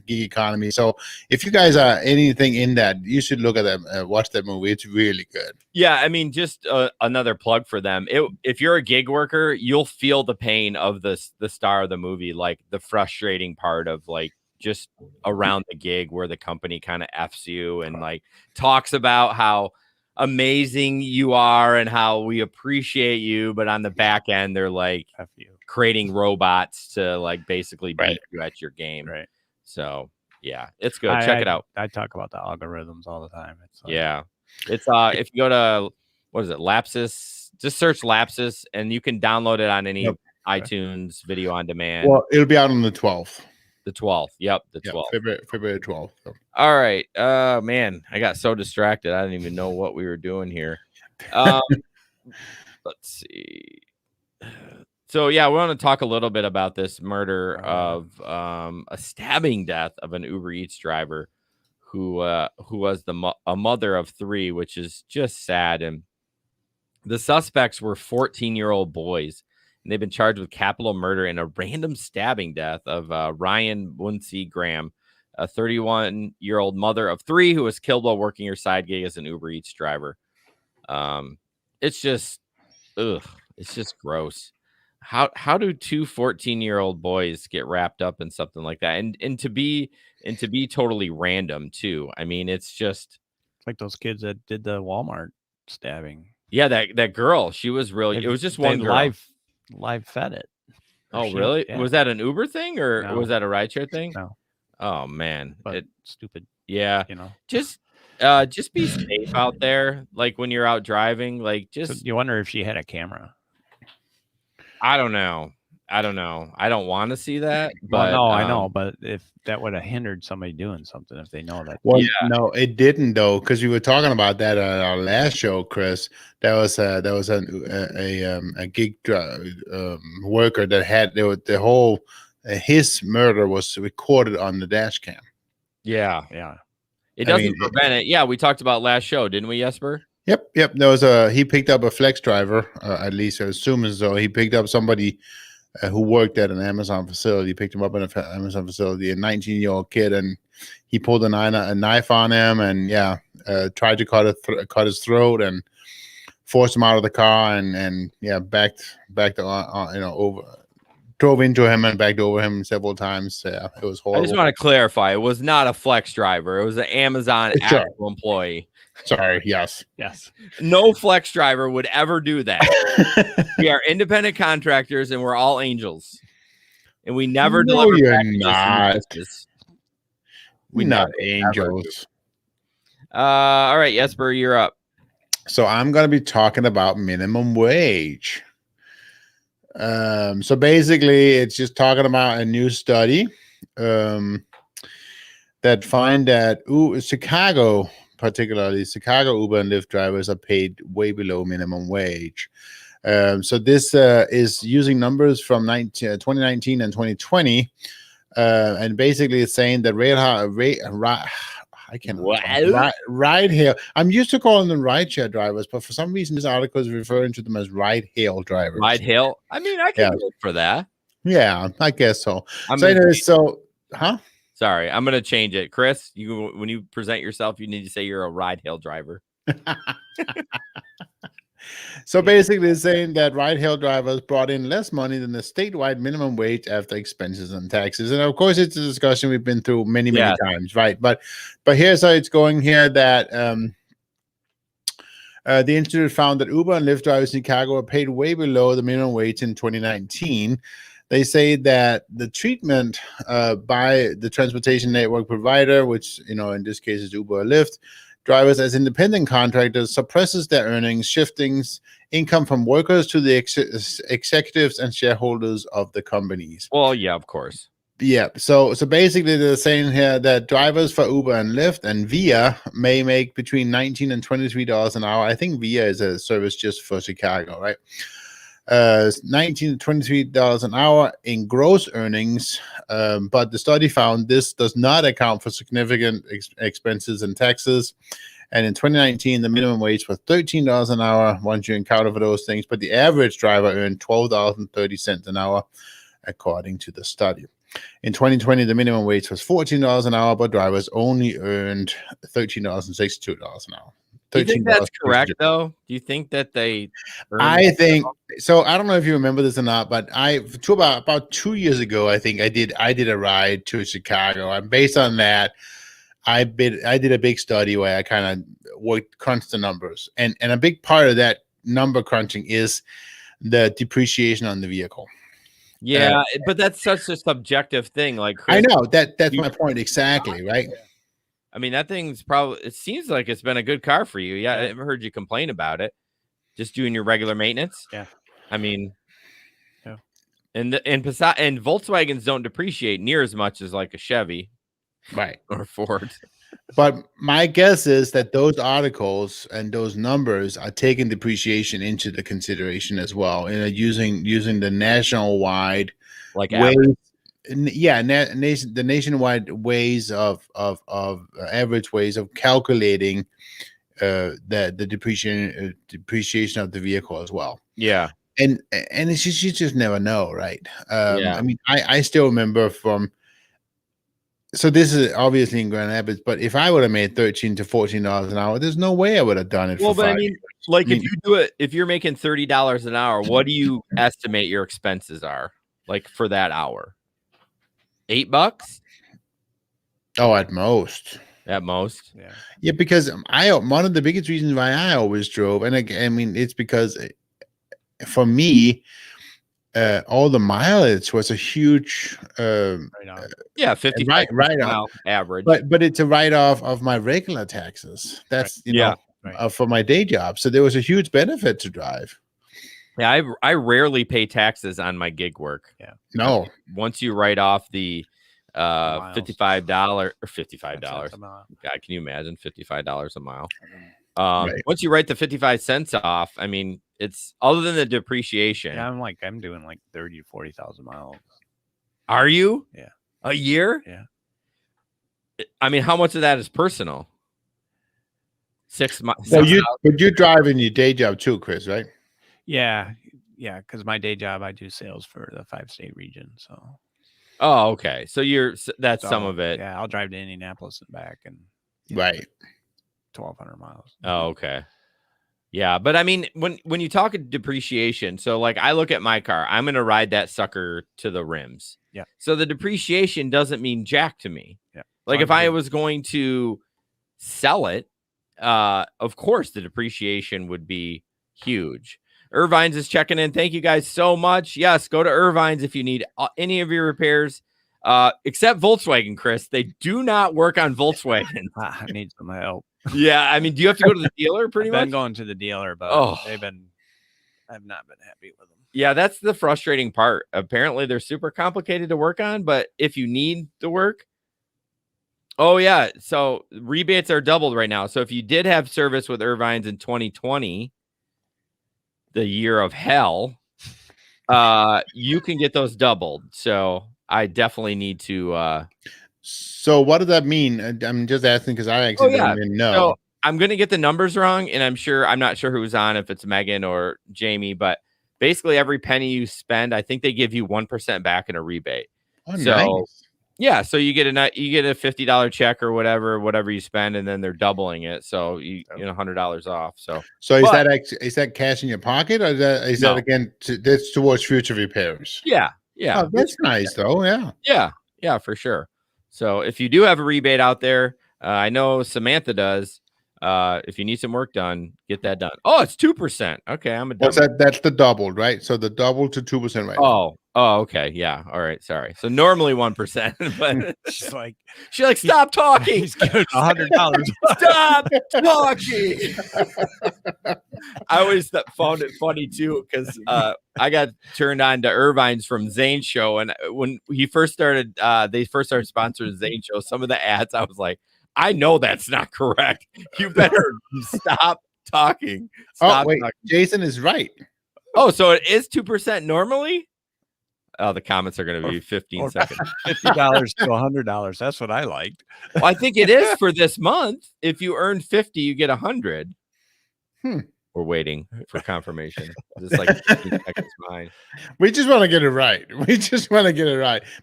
Speaker 3: gig economy. So if you guys are anything in that, you should look at them, watch that movie. It's really good.
Speaker 1: Yeah, I mean, just another plug for them. If you're a gig worker, you'll feel the pain of the star of the movie, like the frustrating part of like just around the gig where the company kind of F's you and like talks about how amazing you are and how we appreciate you, but on the back end they're like creating robots to like basically beat you at your game.
Speaker 2: Right.
Speaker 1: So yeah, it's good. Check it out.
Speaker 2: I talk about the algorithms all the time. It's like,
Speaker 1: yeah. It's if you go to what is it, Lapsus, just search Lapsus and you can download it on any iTunes video on demand.
Speaker 3: Well, it'll be out on the 12th.
Speaker 1: The 12th. Yep, the 12th.
Speaker 3: February 12th. So.
Speaker 1: All right. Man, I got so distracted. I didn't even know what we were doing here. Let's see. So, yeah, we want to talk a little bit about this murder of a stabbing death of an Uber Eats driver who was a mother of three, which is just sad. And the suspects were 14-year-old boys. And they've been charged with capital murder and a random stabbing death of Ryan Bunsey Graham, a 31-year-old mother of three who was killed while working her side gig as an Uber Eats driver. It's just, it's just gross. How do two 14-year-old boys get wrapped up in something like that? And to be totally random too. I mean, it's
Speaker 2: like those kids that did the Walmart stabbing.
Speaker 1: Yeah, that girl. She was really. It was just one girl.
Speaker 2: Live fed it.
Speaker 1: Oh, really? Yeah. Was that an Uber thing or was that a rideshare thing?
Speaker 2: No.
Speaker 1: Oh man,
Speaker 2: but stupid.
Speaker 1: Yeah,
Speaker 2: you know,
Speaker 1: just be safe out there. Like when you're out driving, like just.
Speaker 2: So you wonder if she had a camera.
Speaker 1: I don't know. I don't want to see that. But
Speaker 2: well, no, I know. But if that would have hindered somebody doing something, if they know that.
Speaker 3: Well, no, it didn't though, because we were talking about that at our last show, Chris. That was a gig worker that had the whole his murder was recorded on the dash cam.
Speaker 1: Yeah. It doesn't prevent it. Yeah, we talked about last show, didn't we, Jesper?
Speaker 3: Yep. There was he picked up a flex driver. At least I assume so. He picked up somebody who worked at an Amazon facility, picked him up in an Amazon facility, a 19-year-old kid, and he pulled a knife on him, and tried to cut his throat and forced him out of the car, and backed over, drove into him and backed over him several times. It was horrible.
Speaker 1: I just want to clarify, it was not a flex driver. It was an Amazon
Speaker 3: Sure.
Speaker 1: actual employee.
Speaker 3: Sorry. Yes.
Speaker 1: No flex driver would ever do that. We are independent contractors, and we're all angels. And we never
Speaker 3: No,
Speaker 1: deliver
Speaker 3: you're
Speaker 1: packages from
Speaker 3: not.
Speaker 1: the business.
Speaker 3: We're not angels.
Speaker 1: All right, Jesper, you're up.
Speaker 3: So I'm going to be talking about minimum wage. So basically, it's just talking about a new study that find that Chicago, particularly Chicago Uber and Lyft drivers, are paid way below minimum wage. So this is using numbers from 2019 and 2020, and basically it's saying that ride hail. I'm used to calling them rideshare drivers, but for some reason this article is referring to them as ride hail drivers.
Speaker 1: Ride hail? I mean, I can look for that.
Speaker 3: Yeah, I guess so.
Speaker 1: Sorry, I'm going to change it. Chris, when you present yourself, you need to say you're a ride hail driver.
Speaker 3: So basically it's saying that ride-hail drivers brought in less money than the statewide minimum wage after expenses and taxes. And of course, it's a discussion we've been through many times, right? But here's how it's going here, that the institute found that Uber and Lyft drivers in Chicago are paid way below the minimum wage in 2019. They say that the treatment by the transportation network provider, which in this case is Uber or Lyft, drivers as independent contractors suppresses their earnings, shifting income from workers to the executives and shareholders of the companies.
Speaker 1: Well, yeah, of course.
Speaker 3: Yeah. So basically they're saying here that drivers for Uber and Lyft and Via may make between $19 and $23 an hour. I think Via is a service just for Chicago, right? $19 to $23 an hour in gross earnings, but the study found this does not account for significant expenses and taxes. And in 2019, the minimum wage was $13 an hour once you account for those things, but the average driver earned $12.30 an hour, according to the study. In 2020, the minimum wage was $14 an hour, but drivers only earned $13.62 an hour.
Speaker 1: Do you think that's correct, though? Do you think that they?
Speaker 3: I think so. I don't know if you remember this or not, but about 2 years ago, I think I did a ride to Chicago, and based on that, I did a big study where I kind of crunched the numbers, and a big part of that number crunching is the depreciation on the vehicle.
Speaker 1: Yeah, but that's such a subjective thing. Like, Chris,
Speaker 3: I know that's my point exactly, right?
Speaker 1: I mean, that thing's probably, it seems like it's been a good car for you. Yeah, I haven't heard you complain about it. Just doing your regular maintenance.
Speaker 2: Yeah.
Speaker 1: I mean, and Volkswagens don't depreciate near as much as like a Chevy.
Speaker 3: Right.
Speaker 1: Or Ford.
Speaker 3: But my guess is that those articles and those numbers are taking depreciation into the consideration as well, using the nationwide
Speaker 1: average.
Speaker 3: The nationwide ways of average ways of calculating the depreciation of the vehicle as well.
Speaker 1: Yeah,
Speaker 3: and it's just, you just never know, right? I mean, I still remember from. So this is obviously in Grand Rapids, but if I would have made $13 to $14 an hour, there's no way I would have done it.
Speaker 1: Well, but I mean, if you do it, if you're making $30 an hour, what do you estimate your expenses are like for that hour? $8?
Speaker 3: Oh, at most.
Speaker 1: At most.
Speaker 3: Yeah, because one of the biggest reasons why I always drove, and I mean, it's because for me, all the mileage was a huge
Speaker 1: yeah, 55
Speaker 3: write-off
Speaker 1: average,
Speaker 3: but it's a write-off of my regular taxes. That's for my day job, so there was a huge benefit to drive.
Speaker 1: Yeah, I rarely pay taxes on my gig work.
Speaker 3: No,
Speaker 1: once you write off the $55 or $55, God, can you imagine $55 a mile? Once you write the 55 cents off, I mean, it's other than the depreciation.
Speaker 2: Yeah, I'm doing like 30 to 40,000 miles.
Speaker 1: Are you?
Speaker 2: Yeah.
Speaker 1: A year?
Speaker 2: Yeah.
Speaker 1: I mean, how much of that is personal? 6 months.
Speaker 3: So you drive in your day job too, Chris, right?
Speaker 2: Yeah. Yeah. Because my day job, I do sales for the 5-state region. So.
Speaker 1: Oh, okay. So that's some of it.
Speaker 2: Yeah. I'll drive to Indianapolis and back and.
Speaker 3: Right.
Speaker 2: 1,200 miles.
Speaker 1: Oh, okay. Yeah, but I mean, when you talk depreciation, so like I look at my car, I'm going to ride that sucker to the rims.
Speaker 2: Yeah.
Speaker 1: So the depreciation doesn't mean jack to me.
Speaker 2: Yeah.
Speaker 1: Like if I was going to sell it, of course the depreciation would be huge. Irvine's is checking in. Thank you guys so much. Yes, go to Irvine's if you need any of your repairs, except Volkswagen, Chris. They do not work on Volkswagen.
Speaker 2: I need some help.
Speaker 1: Yeah, I mean, do you have to go to the dealer pretty
Speaker 2: I've
Speaker 1: much?
Speaker 2: been going to the dealer, but I've not been happy with them.
Speaker 1: Yeah, that's the frustrating part. Apparently, they're super complicated to work on, but if you need the work, oh yeah, so rebates are doubled right now. So if you did have service with Irvine's in 2020, the year of hell, you can get those doubled. So I definitely need to.
Speaker 3: So what does that mean? I'm just asking because I actually don't even know.
Speaker 1: So I'm going to get the numbers wrong, and I'm not sure who's on, if it's Megan or Jamie, but basically every penny you spend, I think they give you 1% back in a rebate.
Speaker 3: Oh,
Speaker 1: so
Speaker 3: nice.
Speaker 1: Yeah, so you get a $50 check or whatever you spend, and then they're doubling it, so you know $100 off. So
Speaker 3: is that cash in your pocket, or is that again that's towards future repairs?
Speaker 1: Yeah.
Speaker 3: Oh, that's nice though.
Speaker 1: Yeah, for sure. So if you do have a rebate out there, I know Samantha does. If you need some work done, get that done. Oh, it's 2%. Okay, I'm a.
Speaker 3: What's that? That's the doubled, right? So the double to 2% right now.
Speaker 1: Oh, okay. Yeah. All right. Sorry. So normally 1%, but
Speaker 2: she's like,
Speaker 1: stop talking.
Speaker 2: He's $100.
Speaker 1: Stop talking. I always found it funny too, because I got turned on to Irvine's from Zane's show, and when he first started, they first started sponsoring Zane's show. Some of the ads, I was like, I know that's not correct. You better stop talking. Stop
Speaker 3: wait,
Speaker 1: talking.
Speaker 3: Jason is right.
Speaker 1: Oh, so it is 2% normally? Oh, the comments are going to be 15 seconds.
Speaker 2: $50 to $100. That's what I liked.
Speaker 1: Well, I think it is for this month. If you earn 50, you get 100. We're waiting for confirmation. It's like 15 seconds behind.
Speaker 3: We just want to get it right.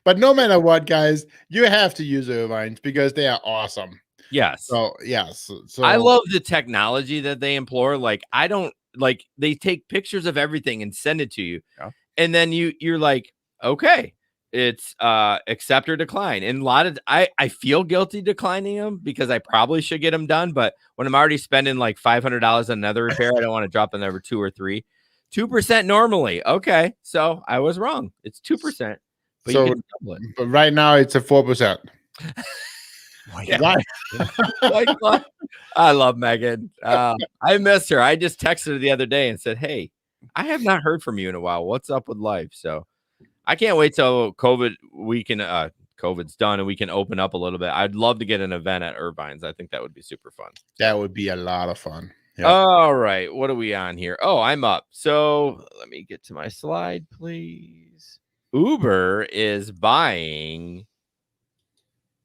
Speaker 3: But no matter what, guys, you have to use Irvine's because they are awesome.
Speaker 1: Yes.
Speaker 3: So yes. So
Speaker 1: I love the technology that they employ. Like they take pictures of everything and send it to you.
Speaker 2: Yeah.
Speaker 1: And then you're like, okay, it's accept or decline. And a lot of I feel guilty declining them because I probably should get them done. But when I'm already spending like $500 on another repair, I don't want to drop another 2 or 3. 2% normally. Okay, so I was wrong. It's 2%. But you can double it.
Speaker 3: But right now it's a 4%.
Speaker 1: Yeah. I love Megan. I miss her. I just texted her the other day and said, hey, I have not heard from you in a while. What's up with life? So I can't wait till COVID's done and we can open up a little bit. I'd love to get an event at Irvine's. I think that would be super fun.
Speaker 3: That would be a lot of fun.
Speaker 1: Yep. All right. What are we on here? Oh, I'm up. So let me get to my slide, please. Uber is buying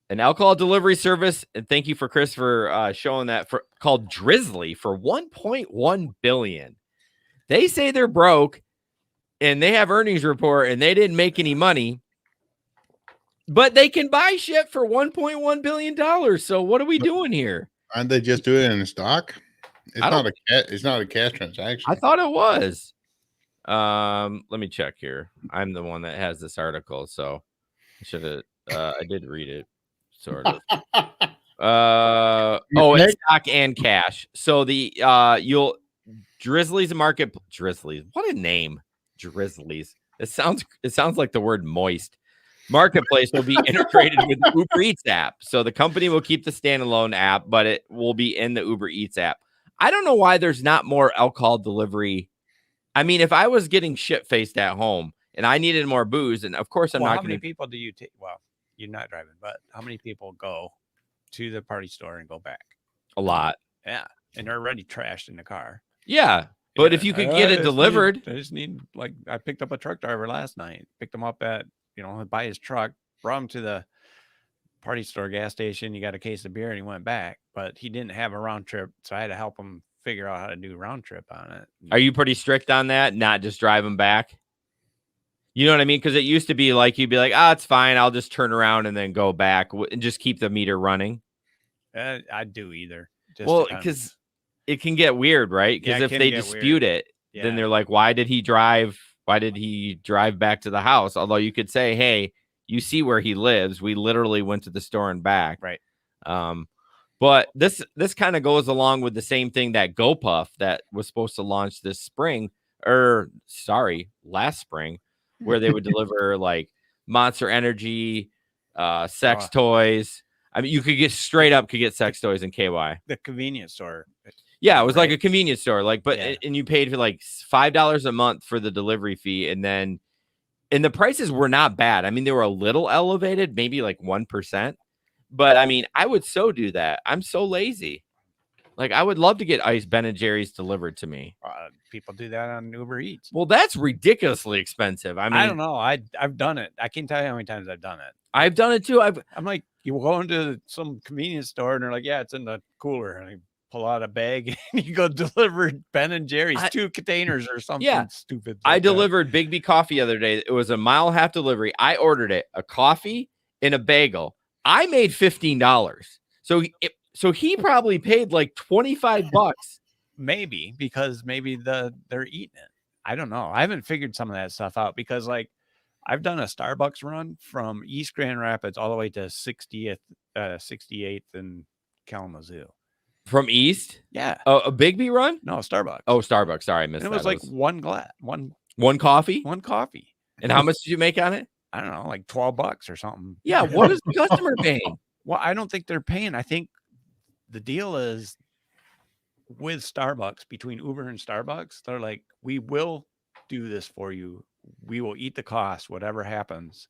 Speaker 1: an alcohol delivery service, and thank you for Chris for showing that, called Drizzly for $1.1 billion. They say they're broke, and they have earnings report, and they didn't make any money, but they can buy shit for $1.1 billion. So what are we doing here?
Speaker 3: Aren't they just doing it in stock? It's not a cash transaction.
Speaker 1: I thought it was. Let me check here. I'm the one that has this article, so I should have. I did read it. Sort of. It's stock and cash. So the Drizzly's market. Drizzly's, what a name. Drizzly's. It sounds like the word moist. Marketplace will be integrated with the Uber Eats app. So the company will keep the standalone app, but it will be in the Uber Eats app. I don't know why there's not more alcohol delivery. I mean, if I was getting shit-faced at home and I needed more booze, and of course I'm not going to.
Speaker 2: How many people do you take? Well, you're not driving, but how many people go to the party store and go back?
Speaker 1: A lot.
Speaker 2: Yeah. And they're already trashed in the car.
Speaker 1: Yeah. But if you could get it delivered.
Speaker 2: I just need, like, I picked up a truck driver last night, picked him up at, by his truck, brought him to the party store gas station. He got a case of beer and he went back, but he didn't have a round trip. So I had to help him figure out how to do round trip on it.
Speaker 1: Are you pretty strict on that? Not just drive them back? You know what I mean? Because it used to be like, you'd be like, it's fine. I'll just turn around and then go back and just keep the meter running.
Speaker 2: I do either.
Speaker 1: Well,
Speaker 2: depends.
Speaker 1: because it can get weird, right? Because
Speaker 2: Yeah, it
Speaker 1: if
Speaker 2: can
Speaker 1: they
Speaker 2: get
Speaker 1: dispute
Speaker 2: weird.
Speaker 1: it,
Speaker 2: Yeah.
Speaker 1: then they're like, why did he drive back to the house? Although you could say, hey, you see where he lives. We literally went to the store and back.
Speaker 2: Right.
Speaker 1: But this kind of goes along with the same thing that GoPuff that was supposed to launch this spring, last spring, where they would deliver like Monster Energy, sex toys. I mean, you could get sex toys in KY.
Speaker 2: The convenience store.
Speaker 1: Yeah, it was like
Speaker 2: right?
Speaker 1: a convenience store, like, but
Speaker 2: Yeah.
Speaker 1: and you paid for like $5 a month for the delivery fee, and the prices were not bad. I mean, they were a little elevated, maybe like 1%. But I mean, I would so do that. I'm so lazy. Like, I would love to get iced Ben and Jerry's delivered to me.
Speaker 2: People do that on Uber Eats.
Speaker 1: Well, that's ridiculously expensive. I mean,
Speaker 2: I don't know. I've done it. I can't tell you how many times I've done it.
Speaker 1: I've done it too.
Speaker 2: I'm like, you go into some convenience store and they're like, yeah, it's in the cooler, and I pull out a bag and you go deliver Ben and Jerry's 2 containers or something stupid.
Speaker 1: I delivered Big B coffee the other day. It was a 1.5 mile delivery. I ordered it, a coffee and a bagel. I made $15. So he probably paid like $25.
Speaker 2: Maybe because maybe they're eating it. I don't know. I haven't figured some of that stuff out because like I've done a Starbucks run from East Grand Rapids all the way to 68th in Kalamazoo.
Speaker 1: From East?
Speaker 2: Yeah.
Speaker 1: A Big B run?
Speaker 2: No, Starbucks.
Speaker 1: Oh, Starbucks. Sorry, I missed
Speaker 2: and
Speaker 1: that.
Speaker 2: It was like one
Speaker 1: coffee?
Speaker 2: One coffee.
Speaker 1: And how much did you make on it?
Speaker 2: I don't know, like $12 or something.
Speaker 1: Yeah, what is the customer paying?
Speaker 2: Well, I don't think they're paying. I think the deal is with Starbucks, between Uber and Starbucks, they're like, we will do this for you. We will eat the cost, whatever happens,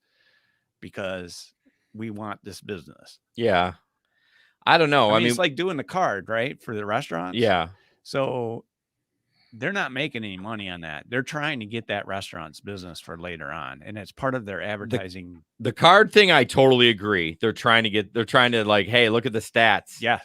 Speaker 2: because we want this business.
Speaker 1: Yeah. I don't know. I mean,
Speaker 2: it's like doing the card, right? For the restaurants.
Speaker 1: Yeah.
Speaker 2: So they're not making any money on that. They're trying to get that restaurant's business for later on. And it's part of their advertising.
Speaker 1: The card thing, I totally agree. They're trying to like, hey, look at the stats.
Speaker 2: Yeah,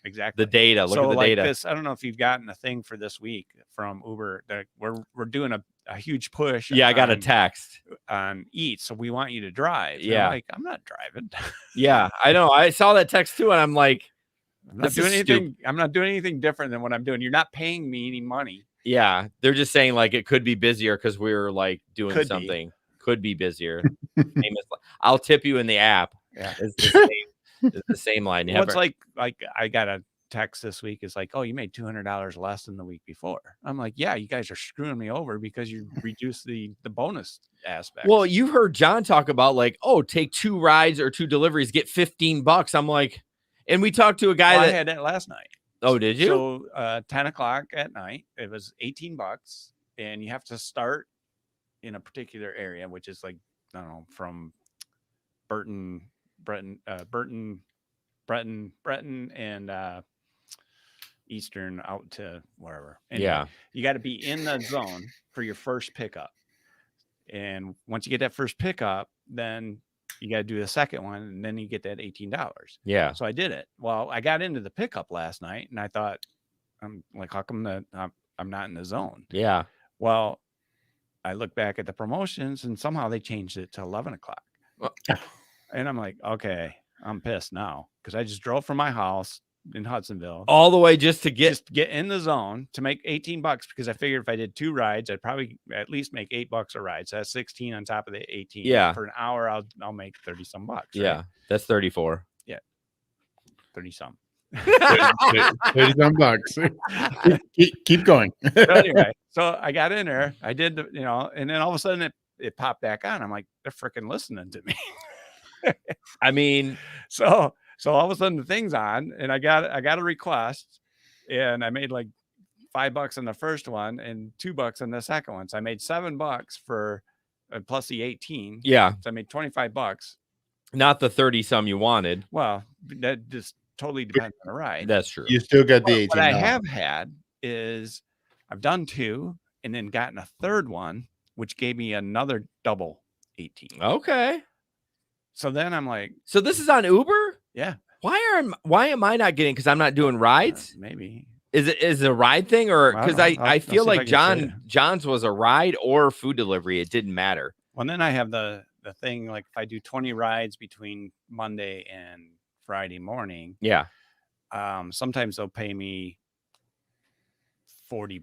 Speaker 2: exactly.
Speaker 1: The data. Look at the data.
Speaker 2: I don't know if you've gotten a thing for this week from Uber. We're doing a huge push.
Speaker 1: Yeah, I got a text
Speaker 2: on Eats. So we want you to drive. And
Speaker 1: yeah.
Speaker 2: I'm like, I'm not driving.
Speaker 1: Yeah, I know. I saw that text too. And I'm like,
Speaker 2: I'm not doing anything different than what I'm doing. You're not paying me any money.
Speaker 1: Yeah, they're just saying like it could be busier because we were like doing something. Could be busier. I'll tip you in the app.
Speaker 2: Yeah,
Speaker 1: it's the same line.
Speaker 2: Well, it's like I got a text this week. It's like, oh, you made $200 less than the week before. I'm like, yeah, you guys are screwing me over because you reduced the bonus aspect.
Speaker 1: Well, you heard John talk about like, oh, take 2 rides or 2 deliveries, get $15. I'm like, and we talked to a guy
Speaker 2: I had that last night.
Speaker 1: Oh, did you?
Speaker 2: So 10 o'clock at night, it was $18, and you have to start in a particular area, which is like, I don't know, from Breton, and Eastern out to wherever. And
Speaker 1: yeah,
Speaker 2: you got to be in the zone for your first pickup. And once you get that first pickup, then you got to do the second one, and then you get that $18.
Speaker 1: Yeah.
Speaker 2: So I did it. Well, I got into the pickup last night, and I thought, I'm like, how come I'm not in the zone?
Speaker 1: Yeah.
Speaker 2: Well, I look back at the promotions, and somehow they changed it to 11 o'clock. And I'm like, okay, I'm pissed now because I just drove from my house in Hudsonville
Speaker 1: all the way just to get
Speaker 2: in the zone to make $18 because I figured if I did 2 rides, I'd probably at least make $8 a ride. So that's 16 on top of the 18.
Speaker 1: Yeah.
Speaker 2: For an hour, I'll make 30 some bucks. Right?
Speaker 1: Yeah. That's 34.
Speaker 2: Yeah. 30 some.
Speaker 3: 30 some bucks. Keep going.
Speaker 2: So anyway, so I got in there. I did and then all of a sudden it popped back on. I'm like, they're freaking listening to me.
Speaker 1: I mean,
Speaker 2: so all of a sudden the thing's on, and I got a request, and I made like $5 on the first one and $2 on the second one. So I made $7 for plus the 18.
Speaker 1: Yeah.
Speaker 2: So I made $25.
Speaker 1: Not the 30 some you wanted.
Speaker 2: Well, that just totally depends on the ride.
Speaker 1: That's true.
Speaker 3: You still got the 18.
Speaker 2: What I have had is I've done 2 and then gotten a third one, which gave me another double 18.
Speaker 1: Okay.
Speaker 2: So then I'm like,
Speaker 1: so this is on Uber?
Speaker 2: Yeah.
Speaker 1: Why am I not getting? Because I'm not doing rides.
Speaker 2: Maybe.
Speaker 1: Is it a ride thing, or because I feel like John's was a ride or food delivery? It didn't matter.
Speaker 2: Well, then I have the thing, like if I do 20 rides between Monday and Friday morning,
Speaker 1: yeah,
Speaker 2: Sometimes they'll pay me $40.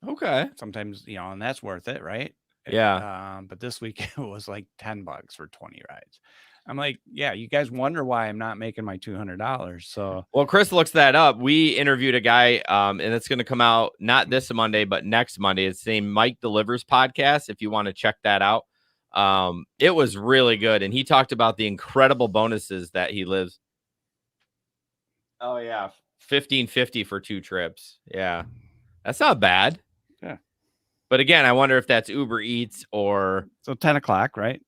Speaker 1: Okay.
Speaker 2: Sometimes, and that's worth it, right?
Speaker 1: Yeah.
Speaker 2: But this week it was like $10 for 20 rides. I'm like, yeah, you guys wonder why I'm not making my $200. So,
Speaker 1: well, Chris looks that up. We interviewed a guy, and it's going to come out not this Monday, but next Monday. It's the Mike Delivers podcast. If you want to check that out, it was really good, and he talked about the incredible bonuses that he lives. Oh yeah, $1,550 for 2 trips. Yeah, that's not bad.
Speaker 2: Yeah,
Speaker 1: but again, I wonder if that's Uber Eats or
Speaker 2: so 10 o'clock, right?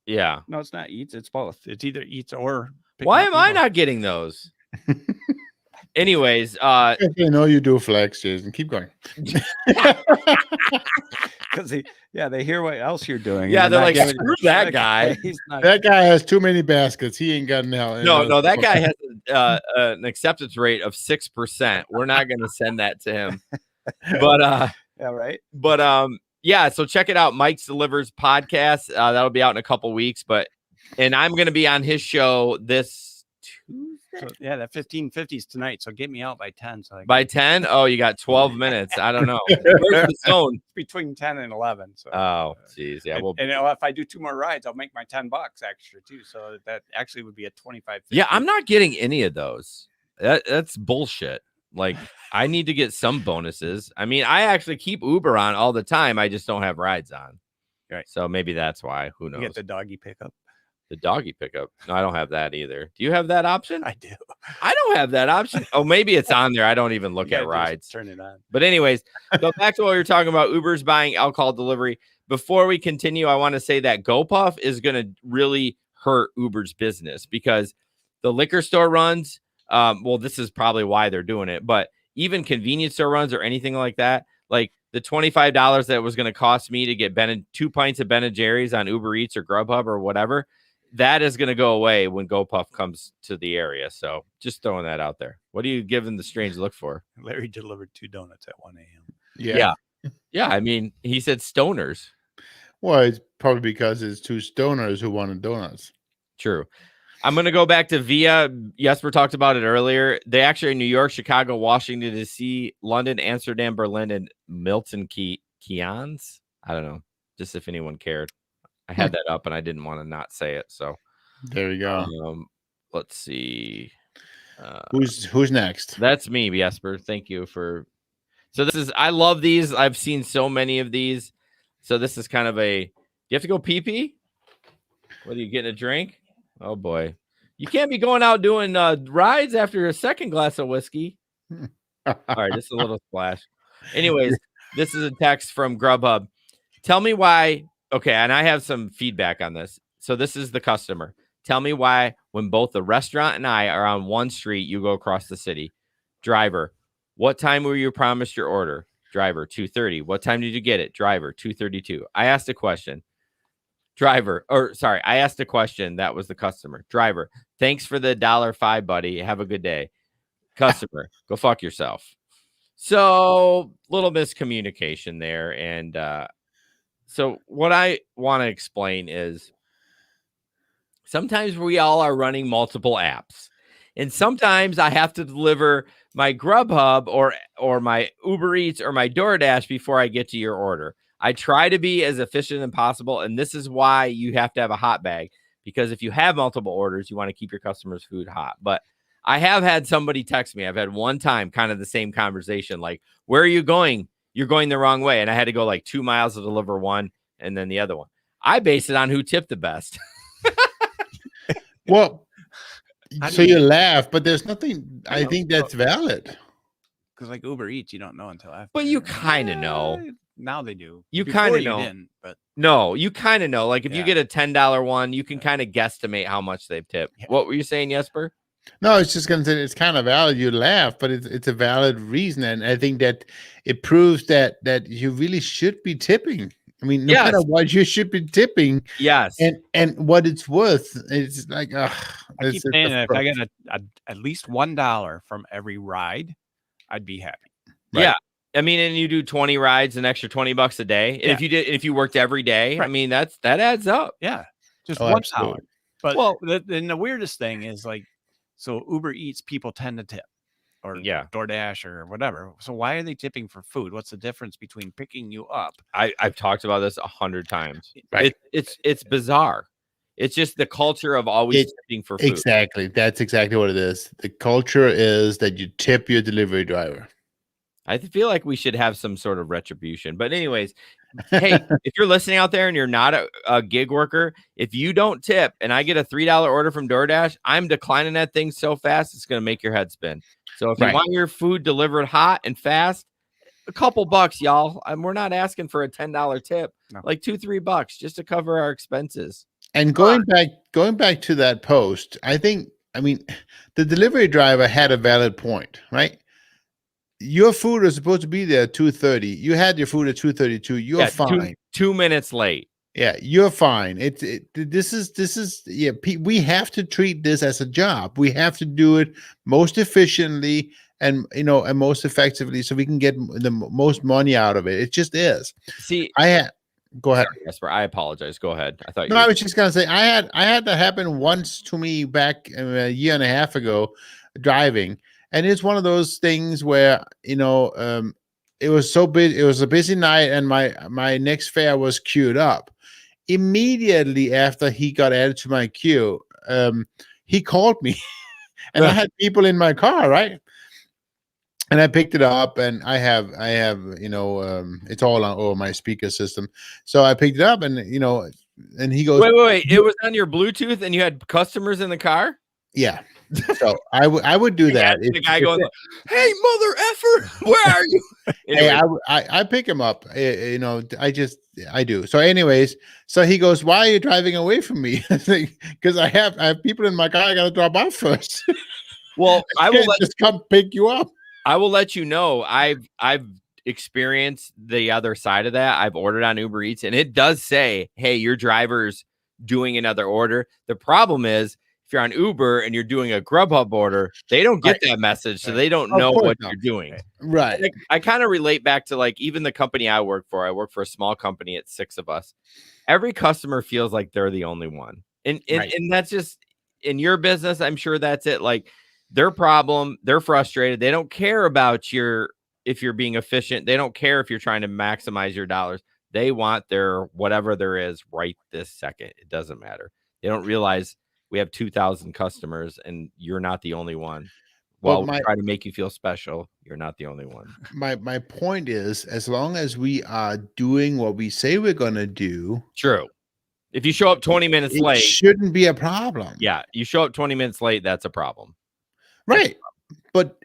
Speaker 1: Yeah.
Speaker 2: No, it's not Eats. It's both. It's either Eats or.
Speaker 1: Why am I not getting those? Anyways,
Speaker 3: I know you do flex, Jason. Keep going.
Speaker 2: Because they hear what else you're doing.
Speaker 1: Yeah, they're like, screw that guy.
Speaker 3: That guy has too many baskets. He ain't got
Speaker 1: no. That guy has an acceptance rate of 6%. We're not going to send that to him. But
Speaker 2: yeah, right.
Speaker 1: But yeah, so check it out, Mike's Delivers podcast. That'll be out in a couple weeks. And I'm going to be on his show this Tuesday.
Speaker 2: So, yeah, that 1550 is tonight. So get me out by 10. So
Speaker 1: by 10? Oh, you got 12 minutes. I don't know. Where's the zone?
Speaker 2: Between 10 and 11. So
Speaker 1: oh, geez. Yeah.
Speaker 2: Well, and if I do 2 more rides, I'll make my $10 extra too. So that actually would be a 25.
Speaker 1: Yeah, I'm not getting any of those. That's bullshit. Like, I need to get some bonuses. I mean, I actually keep Uber on all the time. I just don't have rides on.
Speaker 2: Right.
Speaker 1: So maybe that's why. Who knows?
Speaker 2: You get the doggy pickup.
Speaker 1: The doggy pickup. No, I don't have that either. Do you have that option?
Speaker 2: I do.
Speaker 1: I don't have that option. Oh, maybe it's on there. I don't even look at rides.
Speaker 2: Turn it on.
Speaker 1: But anyways, go back to what we were talking about. Uber's buying alcohol delivery. Before we continue, I want to say that GoPuff is going to really hurt Uber's business because the liquor store runs. Well, this is probably why they're doing it. But even convenience store runs or anything like that, like the $25 that was going to cost me to get 2 pints of Ben & Jerry's on Uber Eats or Grubhub or whatever, that is going to go away when GoPuff comes to the area. So just throwing that out there. What are you giving the strange look for?
Speaker 2: Larry delivered 2 donuts at 1 a.m.
Speaker 1: Yeah. I mean, he said stoners.
Speaker 3: Well, it's probably because it's 2 stoners who wanted donuts.
Speaker 1: True. I'm going to go back to Via. Jesper talked about it earlier. They actually are in New York, Chicago, Washington, D.C., London, Amsterdam, Berlin, and Milton Keynes. I don't know. Just if anyone cared. I had that up and I didn't want to not say it. So
Speaker 3: there you go.
Speaker 1: Let's see.
Speaker 3: Who's next?
Speaker 1: That's me, Jesper. Thank you for. So I love these. I've seen so many of these. So this is kind of you have to go pee-pee? What are you getting a drink? Oh boy. You can't be going out doing rides after a second glass of whiskey. All right, just a little splash. Anyways, this is a text from Grubhub. Tell me why. Okay, and I have some feedback on this. So this is the customer. Tell me why when both the restaurant and I are on one street, you go across the city. Driver, what time were you promised your order? Driver, 2:30. What time did you get it? Driver, 2:32. I asked a question. I asked a question. That was the customer. Driver, thanks for the $1.05, buddy. Have a good day. Customer, go fuck yourself. So little miscommunication there. And so what I want to explain is sometimes we all are running multiple apps. And sometimes I have to deliver my Grubhub or my Uber Eats or my DoorDash before I get to your order. I try to be as efficient as possible, and this is why you have to have a hot bag, because if you have multiple orders, you want to keep your customers' food hot. But I have had somebody text me. I've had one time kind of the same conversation, like, where are you going? You're going the wrong way. And I had to go like 2 miles to deliver one and then the other one. I base it on who tipped the best.
Speaker 3: Well, so you laugh, but there's nothing. I think that's valid.
Speaker 2: Because like Uber Eats, you don't know until after.
Speaker 1: But you kind of know.
Speaker 2: Now they do.
Speaker 1: You kind of know.
Speaker 2: But
Speaker 1: no, you kind of know. Like if you get a $10 one, you can kind of guesstimate how much they've tipped. Yeah. What were you saying, Jesper?
Speaker 3: No, it's just going to say it's kind of valid. You laugh, but it's a valid reason. And I think that it proves that you really should be tipping. I mean, no matter what, you should be tipping.
Speaker 1: Yes.
Speaker 3: And what it's worth, it's like,
Speaker 2: I keep saying that if I get at least $1 from every ride, I'd be happy.
Speaker 1: Right? Yeah. I mean, and you do 20 rides, an extra $20 a day. And if you worked every day, I mean, that adds up.
Speaker 2: Yeah. Just $1. But the weirdest thing is like, So Uber Eats people tend to tip, or DoorDash or whatever. So why are they tipping for food? What's the difference between picking you up?
Speaker 1: I've talked about this 100 times.
Speaker 3: Right.
Speaker 1: It's bizarre. It's just the culture of always tipping for food.
Speaker 3: Exactly. That's exactly what it is. The culture is that you tip your delivery driver.
Speaker 1: I feel like we should have some sort of retribution. But anyways, hey, if you're listening out there and you're not a gig worker, if you don't tip and I get a $3 order from DoorDash, I'm declining that thing so fast it's going to make your head spin. So if you want your food delivered hot and fast, a couple bucks, y'all. We're not asking for a $10 tip, like $2-3 just to cover our expenses.
Speaker 3: And going back to that post, I mean, the delivery driver had a valid point, right? Your food is supposed to be there at 2:30. You had your food at 2:32. You're fine.
Speaker 1: 2 minutes late.
Speaker 3: Yeah, you're fine. This is we have to treat this as a job. We have to do it most efficiently and most effectively so we can get the most money out of it. It just is.
Speaker 1: See,
Speaker 3: go ahead.
Speaker 1: Sorry, Jesper, I apologize. Go ahead.
Speaker 3: I was just gonna say I had that happen once to me back a year and a half ago driving. And it's one of those things where, it was so busy. It was a busy night and my next fare was queued up. Immediately after he got added to my queue, he called me and I had people in my car, right? And I picked it up and I have, it's all on my speaker system. So I picked it up and, and he goes,
Speaker 1: wait. It was on your Bluetooth and you had customers in the car?
Speaker 3: Yeah. So I would do that.
Speaker 1: The guy going, "Hey, mother effer, where are you?"
Speaker 3: Anyway. Hey, I pick him up. I do. So, anyways, so he goes, "Why are you driving away from me?" Because I have people in my car. I got to drop off first.
Speaker 1: Well, I will
Speaker 3: just come pick you up.
Speaker 1: I will let you know. I've experienced the other side of that. I've ordered on Uber Eats, and it does say, "Hey, your driver's doing another order." The problem is, if you're on Uber and you're doing a Grubhub order, they don't get that message, so they don't know what you're doing.
Speaker 3: Right.
Speaker 1: I kind of relate back to like even the company I work for. I work for a small company. It's 6 of us. Every customer feels like they're the only one, and that's just in your business. I'm sure that's it. Like their problem, they're frustrated. They don't care about if you're being efficient. They don't care if you're trying to maximize your dollars. They want their whatever there is right this second. It doesn't matter. They don't realize we have 2,000 customers and you're not the only one. Well, we try to make you feel special. You're not the only one.
Speaker 3: My point is, as long as we are doing what we say we're going to do.
Speaker 1: True. If you show up 20 minutes late.
Speaker 3: It shouldn't be a problem.
Speaker 1: Yeah. You show up 20 minutes late. That's a problem.
Speaker 3: Right. But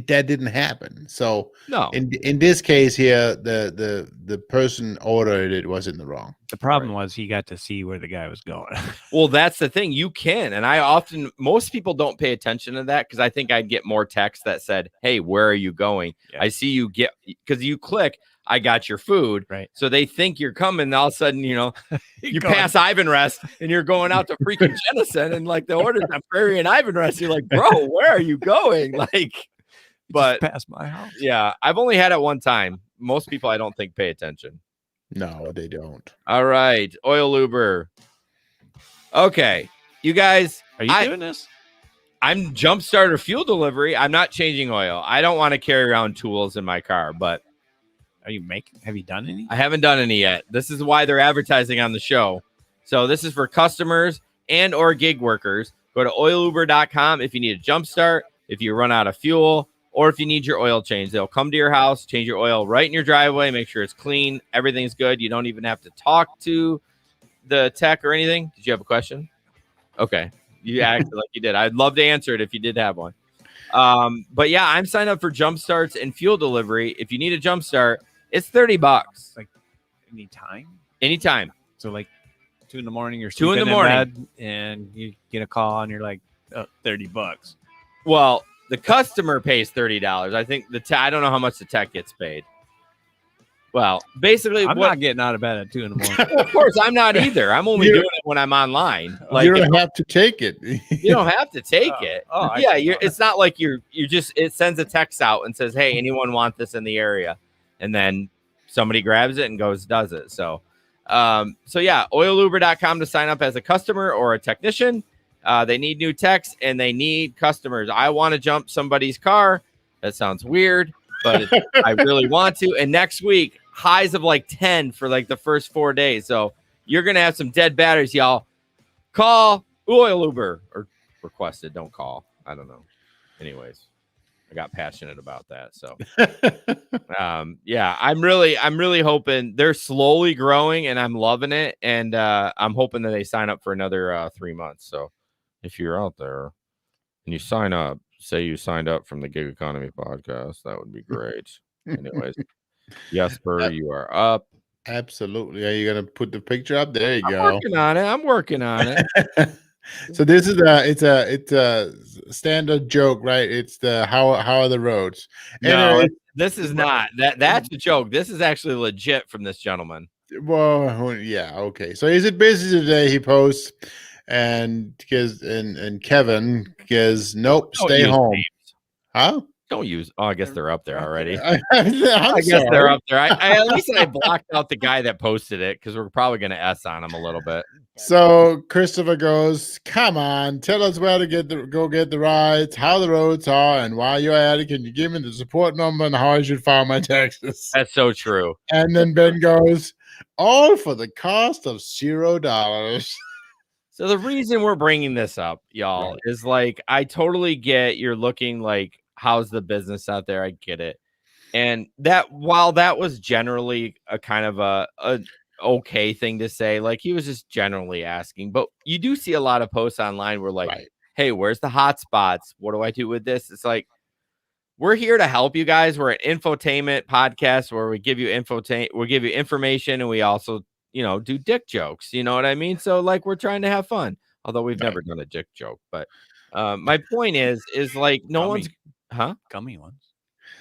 Speaker 3: that didn't happen. So
Speaker 1: no.
Speaker 3: In this case here, the person ordered it was in the wrong.
Speaker 2: The problem was he got to see where the guy was going.
Speaker 1: Well, that's the thing. You can. And most people don't pay attention to that because I think I'd get more texts that said, "Hey, where are you going?" Yeah. I see you because you click, "I got your food."
Speaker 2: Right.
Speaker 1: So they think you're coming. All of a sudden, you pass Ivan Rest and you're going out to freaking Jennison and like the order's on Prairie and Ivan Rest. You're like, bro, where are you going? Like, but
Speaker 2: past my house.
Speaker 1: Yeah, I've only had it one time. Most people, I don't think, pay attention.
Speaker 3: No, they don't.
Speaker 1: All right, oil luber. Okay, you guys,
Speaker 2: are you doing this?
Speaker 1: I'm jump starter fuel delivery. I'm not changing oil. I don't want to carry around tools in my car, but
Speaker 2: have you done any?
Speaker 1: I haven't done any yet. This is why they're advertising on the show. So this is for customers and or gig workers. Go to oiluber.com if you need a jump start, if you run out of fuel, or if you need your oil change. They'll come to your house, change your oil right in your driveway, make sure it's clean, everything's good. You don't even have to talk to the tech or anything. Did you have a question? Okay. You acted like you did. I'd love to answer it if you did have one. But yeah, I'm signed up for jump starts and fuel delivery. If you need a jump start, it's $30.
Speaker 2: Like
Speaker 1: anytime.
Speaker 2: So like 2 a.m, you're
Speaker 1: 2 a.m,
Speaker 2: and you get a call and you're like, $30.
Speaker 1: Well, the customer pays $30. I think I don't know how much the tech gets paid. Well, basically,
Speaker 2: I'm not getting out of bed at 2 a.m.
Speaker 1: Of course, I'm not either. I'm only doing it when I'm online. Like,
Speaker 3: you don't have to take it.
Speaker 1: You don't have to take it. Yeah, it's not like you're just. It sends a text out and says, "Hey, anyone want this in the area?" And then somebody grabs it and does it. So yeah, oiluber.com to sign up as a customer or a technician. They need new techs and they need customers. I want to jump somebody's car. That sounds weird, but I really want to. And next week, highs of like 10 for like the first 4 days. So you're going to have some dead batteries, y'all. Call Oil Uber or requested. Don't call. I don't know. Anyways, I got passionate about that. So, yeah, I'm really hoping they're slowly growing and I'm loving it. And I'm hoping that they sign up for another 3 months. So if you're out there and you sign up, say you signed up from the Gig Economy podcast, that would be great. Anyways, Jesper, you are up.
Speaker 3: Absolutely. Are you gonna put the picture up? There you
Speaker 1: I'm
Speaker 3: go.
Speaker 1: working on it.
Speaker 3: So this is it's a standard joke, right? It's the how are the roads?
Speaker 1: No,
Speaker 3: Anyway,
Speaker 1: this is not. That's a joke. This is actually legit from this gentleman.
Speaker 3: well, yeah, okay. So he's at busy today. He posts, and Kevin goes, nope,
Speaker 1: Don't
Speaker 3: stay
Speaker 1: use
Speaker 3: home.
Speaker 1: names.
Speaker 3: Huh?
Speaker 1: Don't use. Oh, I guess they're up there already.
Speaker 3: I'm
Speaker 1: I guess
Speaker 3: sorry.
Speaker 1: they're up there. I at least I blocked out the guy that posted it because we're probably going to S on him a little bit.
Speaker 3: So Christopher goes, come on, tell us where to go get the rides, how the roads are, and while you're at it, can you give me the support number and how I should file my taxes?
Speaker 1: That's so true.
Speaker 3: And then Ben goes, all for the cost of $0.
Speaker 1: So the reason we're bringing this up, y'all,
Speaker 3: Right.
Speaker 1: is like I totally get you're looking like how's the business out there. I get it, and that while that was generally a kind of a okay thing to say, like he was just generally asking, but you do see a lot of posts online where like,
Speaker 3: Right.
Speaker 1: hey, where's the hot spots? What do I do with this? It's like we're here to help you guys. We're an infotainment podcast where we give you information, and we also do dick jokes. You know what I mean? So like we're trying to have fun, although we've never done a dick joke. But my point is like no one's
Speaker 2: gummy ones.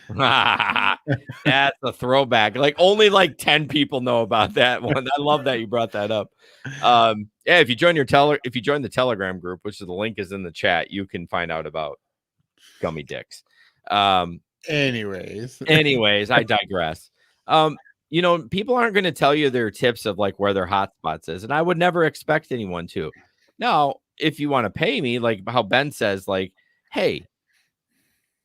Speaker 1: That's a throwback. Like only like 10 people know about that one. I love that you brought that up. Yeah, if you join the Telegram group, which the link is in the chat, you can find out about gummy dicks.
Speaker 3: Anyways,
Speaker 1: I digress. People aren't going to tell you their tips of like where their hot spots is, and I would never expect anyone to. Now, if you want to pay me, like how Ben says, like, hey,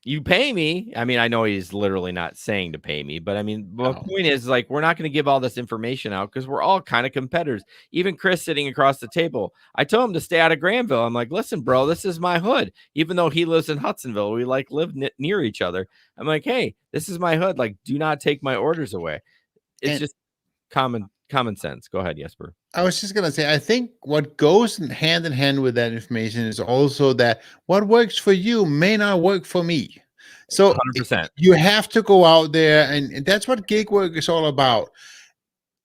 Speaker 1: you pay me. I mean, I know he's literally not saying to pay me, but I mean, the point is like, we're not going to give all this information out because we're all kind of competitors. Even Chris sitting across the table, I told him to stay out of Granville. I'm like, listen, bro, this is my hood. Even though he lives in Hudsonville, we like live near each other. I'm like, hey, this is my hood. Like, do not take my orders away. It's just common sense. Go ahead, Jesper.
Speaker 3: I was just gonna say, I think what goes hand in hand with that information is also that what works for you may not work for me. So
Speaker 1: 100%.
Speaker 3: You have to go out there, and that's what gig work is all about.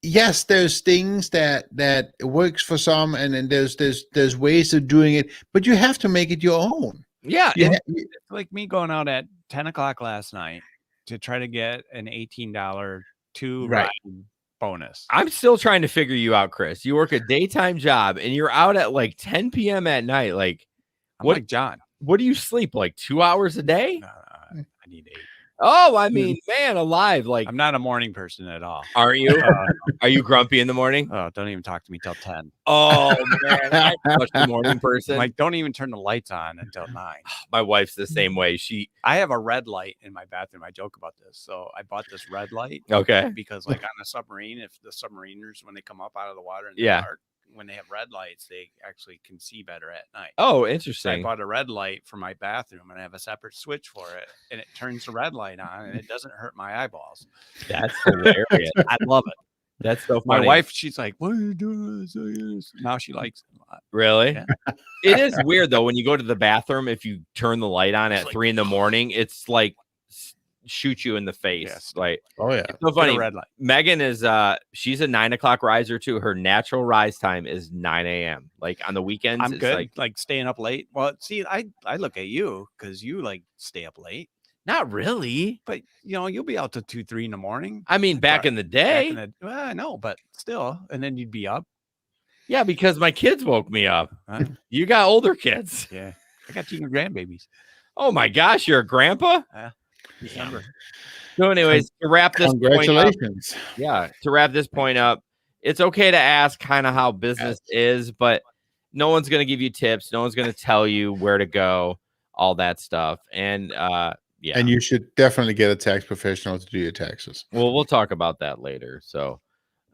Speaker 3: Yes, there's things that works for some, and then there's ways of doing it, but you have to make it your own.
Speaker 1: Yeah,
Speaker 2: it's like me going out at 10 o'clock last night to try to get an $18 ride bonus.
Speaker 1: I'm still trying to figure you out, Chris. You work a daytime job and you're out at like 10 p.m. at night. Like,
Speaker 2: I'm like John.
Speaker 1: What do you sleep? Like 2 hours a day?
Speaker 2: I need 8.
Speaker 1: Oh, I mean, man, alive. Like,
Speaker 2: I'm not a morning person at all.
Speaker 1: Aren't you? Are you grumpy in the morning?
Speaker 2: Oh, don't even talk to me till 10.
Speaker 1: Oh, man. I'm such a morning person.
Speaker 2: Like, don't even turn the lights on until 9.
Speaker 1: My wife's the same way.
Speaker 2: I have a red light in my bathroom. I joke about this. So I bought this red light.
Speaker 1: Okay.
Speaker 2: Because like on a submarine, if the submariners, when they come up out of the water in the dark, when they have red lights, they actually can see better at night.
Speaker 1: Oh, interesting.
Speaker 2: So I bought a red light for my bathroom, and I have a separate switch for it, and it turns the red light on, and it doesn't hurt my eyeballs.
Speaker 1: That's hilarious.
Speaker 2: I love it.
Speaker 1: That's so funny.
Speaker 2: My wife, she's like, "What are you doing?" Now she likes it a lot.
Speaker 1: Really?
Speaker 2: Yeah.
Speaker 1: It is weird though when you go to the bathroom. If you turn the light on at 3 a.m, it's like shoot you in the face.
Speaker 2: Yes.
Speaker 1: Like,
Speaker 3: oh yeah,
Speaker 1: it's so funny.
Speaker 2: Red light.
Speaker 1: Megan is she's a 9 o'clock riser too. Her natural rise time is 9 a.m. Like on the weekends,
Speaker 2: I'm
Speaker 1: it's
Speaker 2: good. Like staying up late. Well, see, I look at you because you like stay up late.
Speaker 1: Not really,
Speaker 2: but you'll be out till 2, 3 in the morning.
Speaker 1: I mean, back in the day.
Speaker 2: I know, but still, and then you'd be up.
Speaker 1: Yeah, because my kids woke me up. You got older kids.
Speaker 2: Yeah, I got 2 grandbabies.
Speaker 1: Oh my gosh, you're a grandpa.
Speaker 2: December.
Speaker 1: So, anyways, to wrap this
Speaker 3: congratulations.
Speaker 1: To wrap this point up, it's okay to ask kind of how business is, but No one's going to give you tips. No one's going to tell you where to go, all that stuff. And yeah.
Speaker 3: And you should definitely get a tax professional to do your taxes.
Speaker 1: Well, we'll talk about that later. So,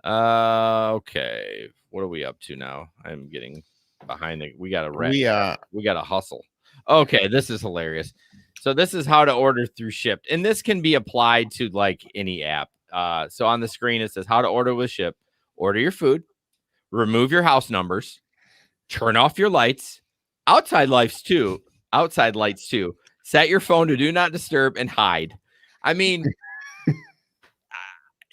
Speaker 1: okay. What are we up to now? I'm getting behind we got to hustle. Okay, this is hilarious. So this is how to order through Shipt, and this can be applied to like any app. So on the screen it says how to order with Shipt. Order your food, remove your house numbers, turn off your lights, outside lights too. Set your phone to do not disturb and hide. I mean,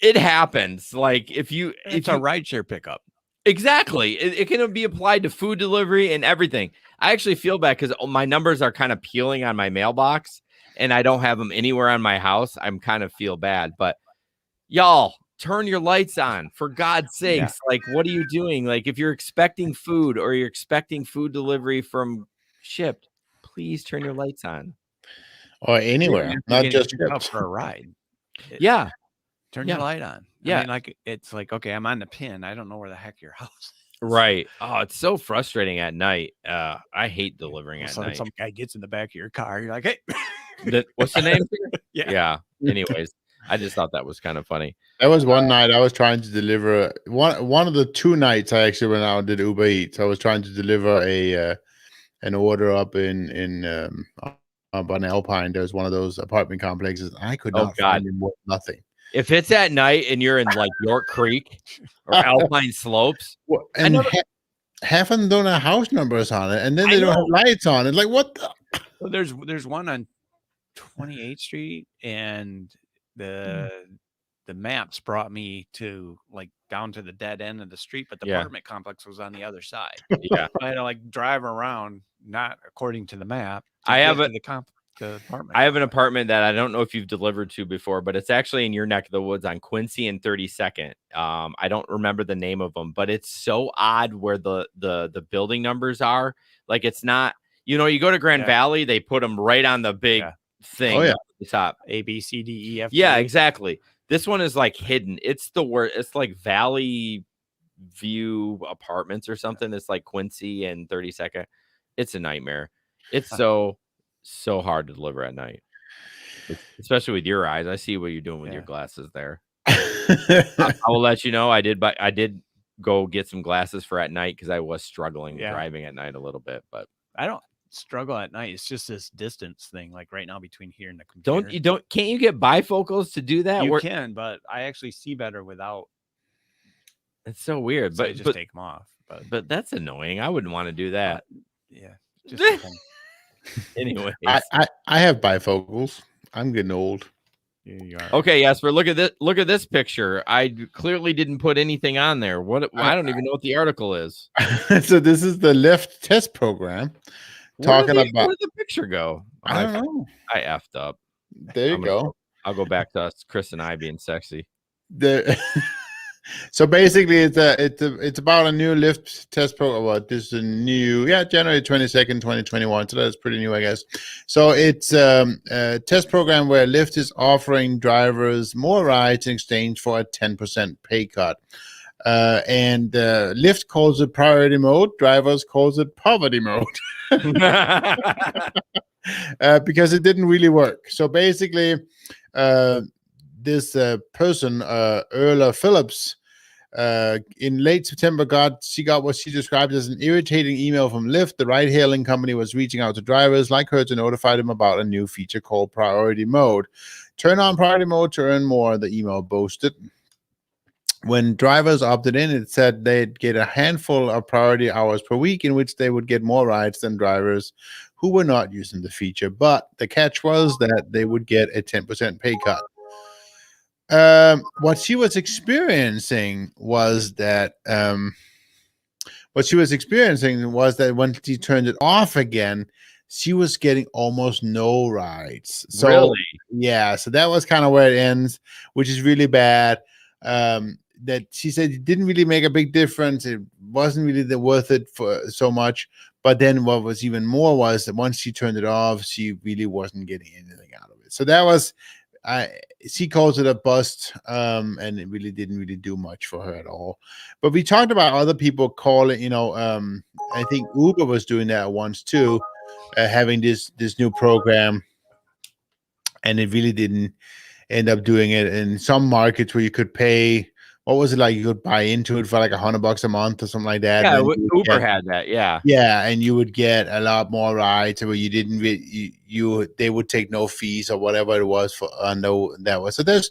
Speaker 1: it happens. Like it's
Speaker 2: a rideshare pickup.
Speaker 1: Exactly. It can be applied to food delivery and everything. I actually feel bad because my numbers are kind of peeling on my mailbox and I don't have them anywhere on my house. I'm kind of feel bad, but y'all turn your lights on for God's sakes. Yeah. Like, what are you doing? Like, if you're expecting food or you're expecting food delivery from Shipt, please turn your lights on.
Speaker 3: Or anywhere, not just
Speaker 2: up for a ride.
Speaker 1: Yeah.
Speaker 2: Turn your light on. Yeah. I mean, like, it's like, okay, I'm on the pin. I don't know where the heck your house is.
Speaker 1: Right. Oh, it's so frustrating at night. I hate delivering at night.
Speaker 2: Some guy gets in the back of your car. You're like, hey,
Speaker 1: what's the name?
Speaker 2: Yeah.
Speaker 1: Anyways, I just thought that was kind of funny.
Speaker 3: That was one night I was trying to deliver one of the 2 nights I actually went out and did Uber Eats. I was trying to deliver an order up in up on Alpine. There's one of those apartment complexes. I could not find nothing.
Speaker 1: If it's at night and you're in like York Creek or Alpine Slopes,
Speaker 3: and half of them don't have house numbers on it, and then they don't have lights on it. Like, what the?
Speaker 2: Well, there's one on 28th Street, and the maps brought me to like down to the dead end of the street, but the apartment complex was on the other side.
Speaker 1: Yeah,
Speaker 2: I had to like drive around, not according to the map.
Speaker 1: I have
Speaker 2: the apartment.
Speaker 1: I have an apartment that I don't know if you've delivered to before, but it's actually in your neck of the woods on Quincy and 32nd. I don't remember the name of them, but it's so odd where the building numbers are. Like, it's not, you go to Grand Valley, they put them right on the big thing at the top.
Speaker 2: A, B, C, D, E, F.
Speaker 1: Yeah, exactly. This one is like hidden. It's the word. It's like Valley View Apartments or something. It's like Quincy and 32nd. It's a nightmare. It's so hard to deliver at night, especially with your eyes. I see what you're doing with your glasses there. I will let you know. I did go get some glasses for at night because I was struggling driving at night a little bit, but
Speaker 2: I don't struggle at night. It's just this distance thing, like right now between here and the computer.
Speaker 1: Can't you get bifocals to do that?
Speaker 2: You can, but I actually see better without.
Speaker 1: It's so weird,
Speaker 2: so but just take them off.
Speaker 1: But that's annoying. I wouldn't want to do that.
Speaker 2: Just
Speaker 1: anyway,
Speaker 3: I have bifocals. I'm getting old.
Speaker 2: Here you are.
Speaker 1: Okay, Jesper, look at this picture. I clearly didn't put anything on there. I don't even know what the article is.
Speaker 3: So this is the Lyft test program. Where did
Speaker 1: the picture go?
Speaker 3: I don't know.
Speaker 1: I effed up.
Speaker 3: There you go.
Speaker 1: I'll go back to us, Chris and I being sexy.
Speaker 3: So basically, it's about a new Lyft test program. Well, this is a new, January 22nd, 2021. So that's pretty new, I guess. So it's a test program where Lyft is offering drivers more rides in exchange for a 10% pay cut. And Lyft calls it priority mode. Drivers calls it poverty mode. Because it didn't really work. So basically, this person, Erla Phillips, in late September, she got what she described as an irritating email from Lyft. The ride-hailing company was reaching out to drivers like her to notify them about a new feature called priority mode. Turn on priority mode to earn more, the email boasted. When drivers opted in, it said they'd get a handful of priority hours per week in which they would get more rides than drivers who were not using the feature. But the catch was that they would get a 10% pay cut. What she was experiencing was that when she turned it off again, she was getting almost no rides. So,
Speaker 1: really?
Speaker 3: Yeah. So that was kind of where it ends, which is really bad. That she said it didn't really make a big difference. It wasn't really worth it for so much. But then what was even more was that once she turned it off, she really wasn't getting anything out of it. So that was, she calls it a bust, and it really didn't do much for her at all. But we talked about other people calling, I think Uber was doing that once too, having this new program, and it really didn't end up doing it. In some markets where you could pay, what was it like? You could buy into it for like $100 a month or something like that.
Speaker 1: Yeah,
Speaker 3: and
Speaker 1: Uber had that. Yeah.
Speaker 3: Yeah, and you would get a lot more rides where you didn't they would take no fees or whatever it was for no that was. So there's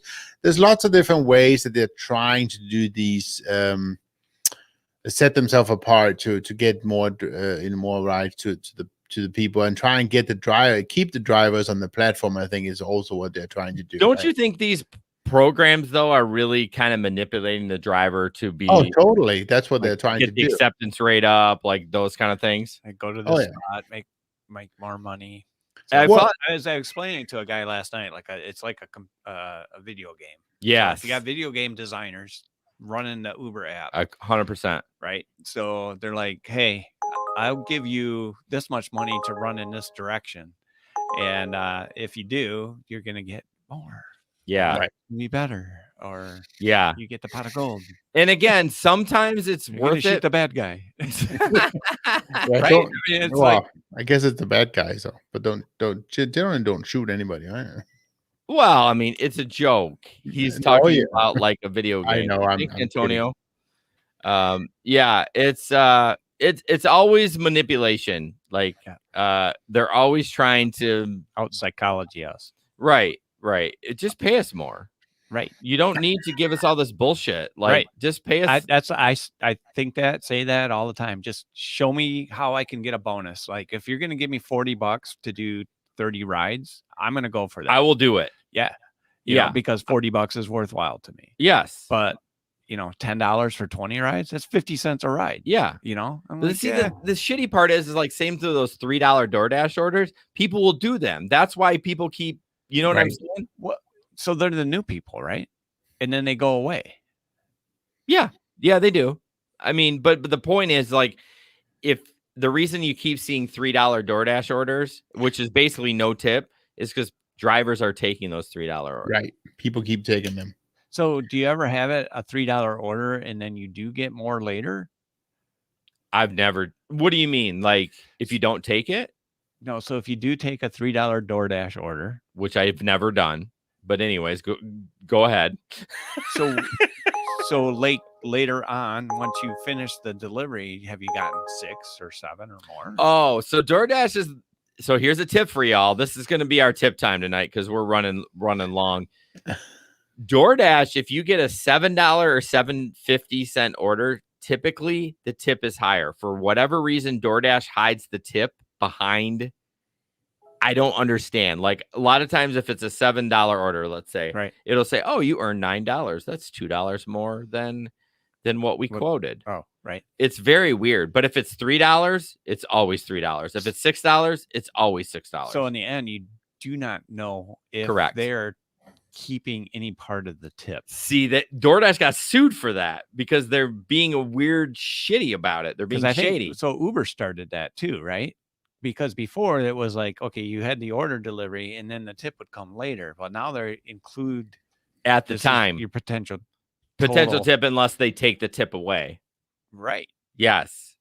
Speaker 3: lots of different ways that they're trying to do these set themselves apart to get more more rides to the people, and try and keep the drivers on the platform. I think is also what they're trying to do.
Speaker 1: Don't you think these programs though are really kind of manipulating the driver to be?
Speaker 3: Oh, totally. That's what they're trying to
Speaker 1: get the
Speaker 3: do.
Speaker 1: acceptance rate up, like those kind of things.
Speaker 2: Like go to this spot, make more money. So as I was explaining to a guy last night, it's like a video game.
Speaker 1: Yeah,
Speaker 2: so if you got video game designers running the Uber app,
Speaker 1: 100%,
Speaker 2: right? So they're like, hey, I'll give you this much money to run in this direction, and if you do, you're gonna get more.
Speaker 1: Yeah,
Speaker 2: right. Be better, or you get the pot of gold.
Speaker 1: And again, sometimes it's worth it.
Speaker 2: Shoot the bad guy,
Speaker 3: right?
Speaker 2: I mean, it's
Speaker 3: I guess it's the bad guy, so but generally don't shoot anybody. Right?
Speaker 1: Well, I mean, it's a joke. He's talking about like a video game.
Speaker 3: I know, I'm
Speaker 1: Antonio. It's always manipulation. Like they're always trying to
Speaker 2: out psychology us.
Speaker 1: Right. It just pay us more.
Speaker 2: Right.
Speaker 1: You don't need to give us all this bullshit. Like just pay us.
Speaker 2: I think say that all the time. Just show me how I can get a bonus. Like if you're going to give me $40 to do 30 rides, I'm going to go for that.
Speaker 1: I will do it.
Speaker 2: Yeah. You know, because $40 is worthwhile to me.
Speaker 1: Yes.
Speaker 2: But $10 for 20 rides, that's 50 cents a ride.
Speaker 1: Yeah.
Speaker 2: I'm like,
Speaker 1: the shitty part is like same to those $3 DoorDash orders. People will do them. That's why people keep, you know what I'm saying?
Speaker 2: What? So they're the new people, right? And then they go away.
Speaker 1: Yeah, they do. I mean, but the point is, like, if the reason you keep seeing $3 DoorDash orders, which is basically no tip, is because drivers are taking those $3 orders.
Speaker 3: Right. People keep taking them.
Speaker 2: So do you ever have it a $3 order and then you do get more later?
Speaker 1: I've never. What do you mean? Like if you don't take it?
Speaker 2: No. So if you do take a $3 DoorDash order,
Speaker 1: which I've never done, but anyways, go ahead.
Speaker 2: So later on, once you finish the delivery, have you gotten 6 or 7 or more?
Speaker 1: Oh, so DoorDash is. So here's a tip for y'all. This is going to be our tip time tonight because we're running long. DoorDash, if you get a $7 or $7.50 order, typically the tip is higher. For whatever reason, DoorDash hides the tip behind. I don't understand. Like a lot of times, if it's a $7 order, let's say, it'll say, "Oh, you earned $9. That's $2 more than what we quoted."
Speaker 2: Oh, right.
Speaker 1: It's very weird. But if it's $3, it's always $3. If it's $6, it's always $6.
Speaker 2: So in the end, you do not know if they're keeping any part of the tip.
Speaker 1: See, that DoorDash got sued for that because they're being a weird shitty about it. They're being shady.
Speaker 2: So Uber started that too, right? Because before it was like, okay, you had the order delivery and then the tip would come later. But now they include
Speaker 1: at the time
Speaker 2: your potential
Speaker 1: tip unless they take the tip away.
Speaker 2: Right.
Speaker 1: Yes.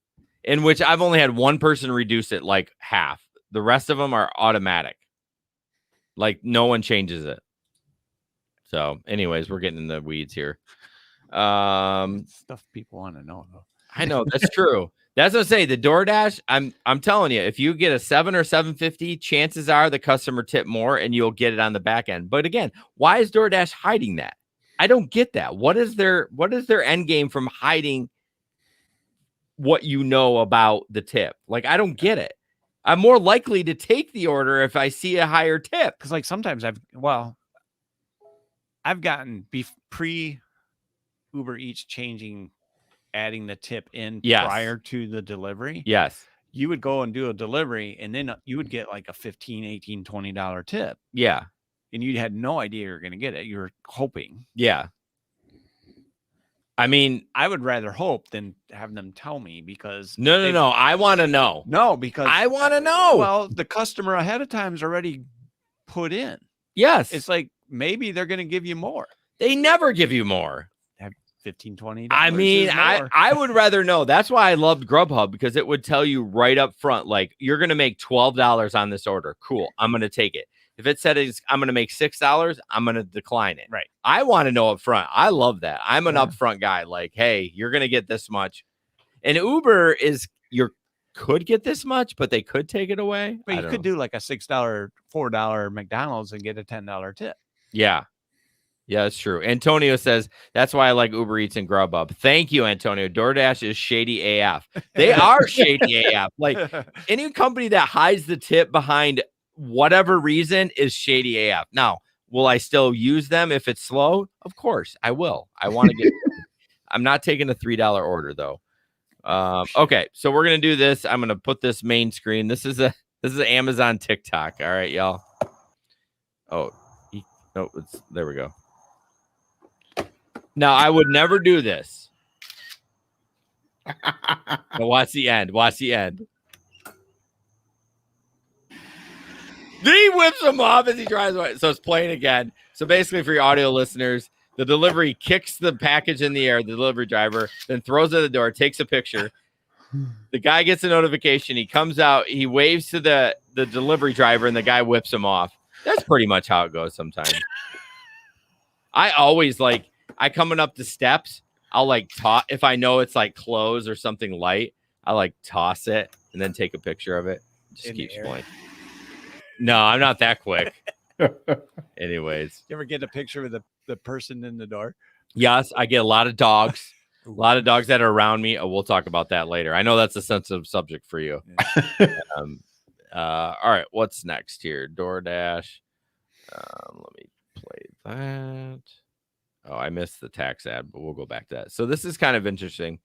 Speaker 1: In which I've only had one person reduce it like half. The rest of them are automatic. Like no one changes it. So anyways, we're getting in the weeds here.
Speaker 2: Stuff people want to know though.
Speaker 1: I know that's true. That's what I say. The DoorDash, I'm telling you, if you get a $7 or $7.50, chances are the customer tip more and you'll get it on the back end. But again, why is DoorDash hiding that? I don't get that. What is their end game from hiding what you know about the tip? Like, I don't get it. I'm more likely to take the order if I see a higher tip.
Speaker 2: Because like sometimes I've gotten pre Uber Eats adding the tip in prior to the delivery.
Speaker 1: Yes.
Speaker 2: You would go and do a delivery and then you would get like a $15, $18, $20 tip.
Speaker 1: Yeah.
Speaker 2: And you had no idea you were going to get it. You were hoping.
Speaker 1: Yeah. I mean,
Speaker 2: I would rather hope than have them tell me because
Speaker 1: no. I want to know.
Speaker 2: No, because
Speaker 1: I want to know.
Speaker 2: Well, the customer ahead of time is already put in.
Speaker 1: Yes.
Speaker 2: It's like maybe they're going to give you more.
Speaker 1: They never give you more.
Speaker 2: $15, $20.
Speaker 1: I mean,
Speaker 2: is more.
Speaker 1: I would rather know. That's why I loved Grubhub, because it would tell you right up front, like, you're going to make $12 on this order. Cool. I'm going to take it. If it said I'm going to make $6, I'm going to decline it.
Speaker 2: Right.
Speaker 1: I want to know up front. I love that. I'm an upfront guy. Like, hey, you're going to get this much. And Uber could get this much, but they could take it away.
Speaker 2: But you could do like a $6, $4 McDonald's and get a $10 tip.
Speaker 1: Yeah. Yeah, that's true. Antonio says, that's why I like Uber Eats and Grubhub. Thank you, Antonio. DoorDash is shady AF. They are shady AF. Like, any company that hides the tip behind whatever reason is shady AF. Now, will I still use them if it's slow? Of course, I will. I want to get I'm not taking a $3 order, though. Okay, so we're going to do this. I'm going to put this main screen. This is an Amazon TikTok. All right, y'all. Oh, no, there we go. Now, I would never do this. But watch the end. Watch the end. Then he whips him off as he drives away. So it's playing again. So basically, for your audio listeners, the delivery kicks the package in the air, the delivery driver, then throws it at the door, takes a picture. The guy gets a notification. He comes out. He waves to the delivery driver, and the guy whips him off. That's pretty much how it goes sometimes. I always I coming up the steps, I'll toss, if I know it's clothes or something light, I toss it and then take a picture of it. Just keeps playing. No, I'm not that quick. Anyways.
Speaker 2: You ever get a picture of the person in the door?
Speaker 1: Yes, I get a lot of dogs. A lot of dogs that are around me. Oh, we'll talk about that later. I know that's a sensitive subject for you. All right, what's next here? DoorDash. Let me play that. Oh, I missed the tax ad, but we'll go back to that. So this is kind of interesting.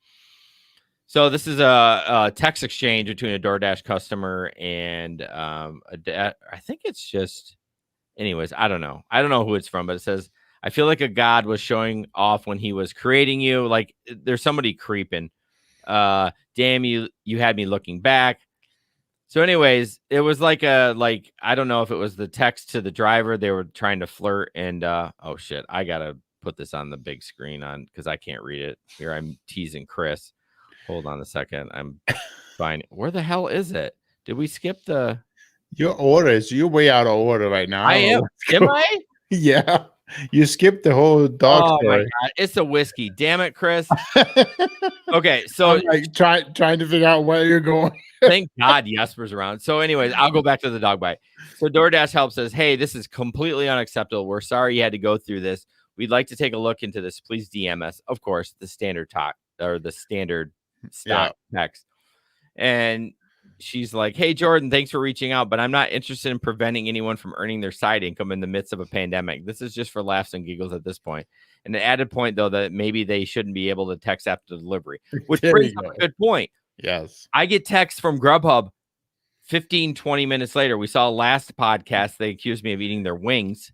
Speaker 1: So this is a text exchange between a DoorDash customer and I think it's just, anyways, I don't know. I don't know who it's from, but it says, I feel like a god was showing off when he was creating you. Like, there's somebody creeping. Damn, you had me looking back. So anyways, it was I don't know if it was the text to the driver. They were trying to flirt and oh shit, I got to put this on the big screen because I can't read it. Here, I'm teasing Chris. Hold on a second. I'm fine. Where the hell is it? Did we skip the...
Speaker 3: Your orders, you're way out of order right now.
Speaker 1: I am. Am I?
Speaker 3: Yeah. You skipped the whole dog story.
Speaker 1: My God. It's a whiskey. Damn it, Chris. Okay, so...
Speaker 3: I'm trying to figure out where you're going.
Speaker 1: Thank God Jesper's around. So anyways, I'll go back to the dog bite. So DoorDash helps us. Hey, this is completely unacceptable. We're sorry you had to go through this. We'd like to take a look into this. Please DM us. Of course, the standard talk or the standard stock text. And she's like, hey, Jordan, thanks for reaching out, but I'm not interested in preventing anyone from earning their side income in the midst of a pandemic. This is just for laughs and giggles at this point. And an added point, though, that maybe they shouldn't be able to text after delivery, which brings up a good point.
Speaker 3: Yes.
Speaker 1: I get texts from Grubhub 15, 20 minutes later. We saw last podcast. They accused me of eating their wings.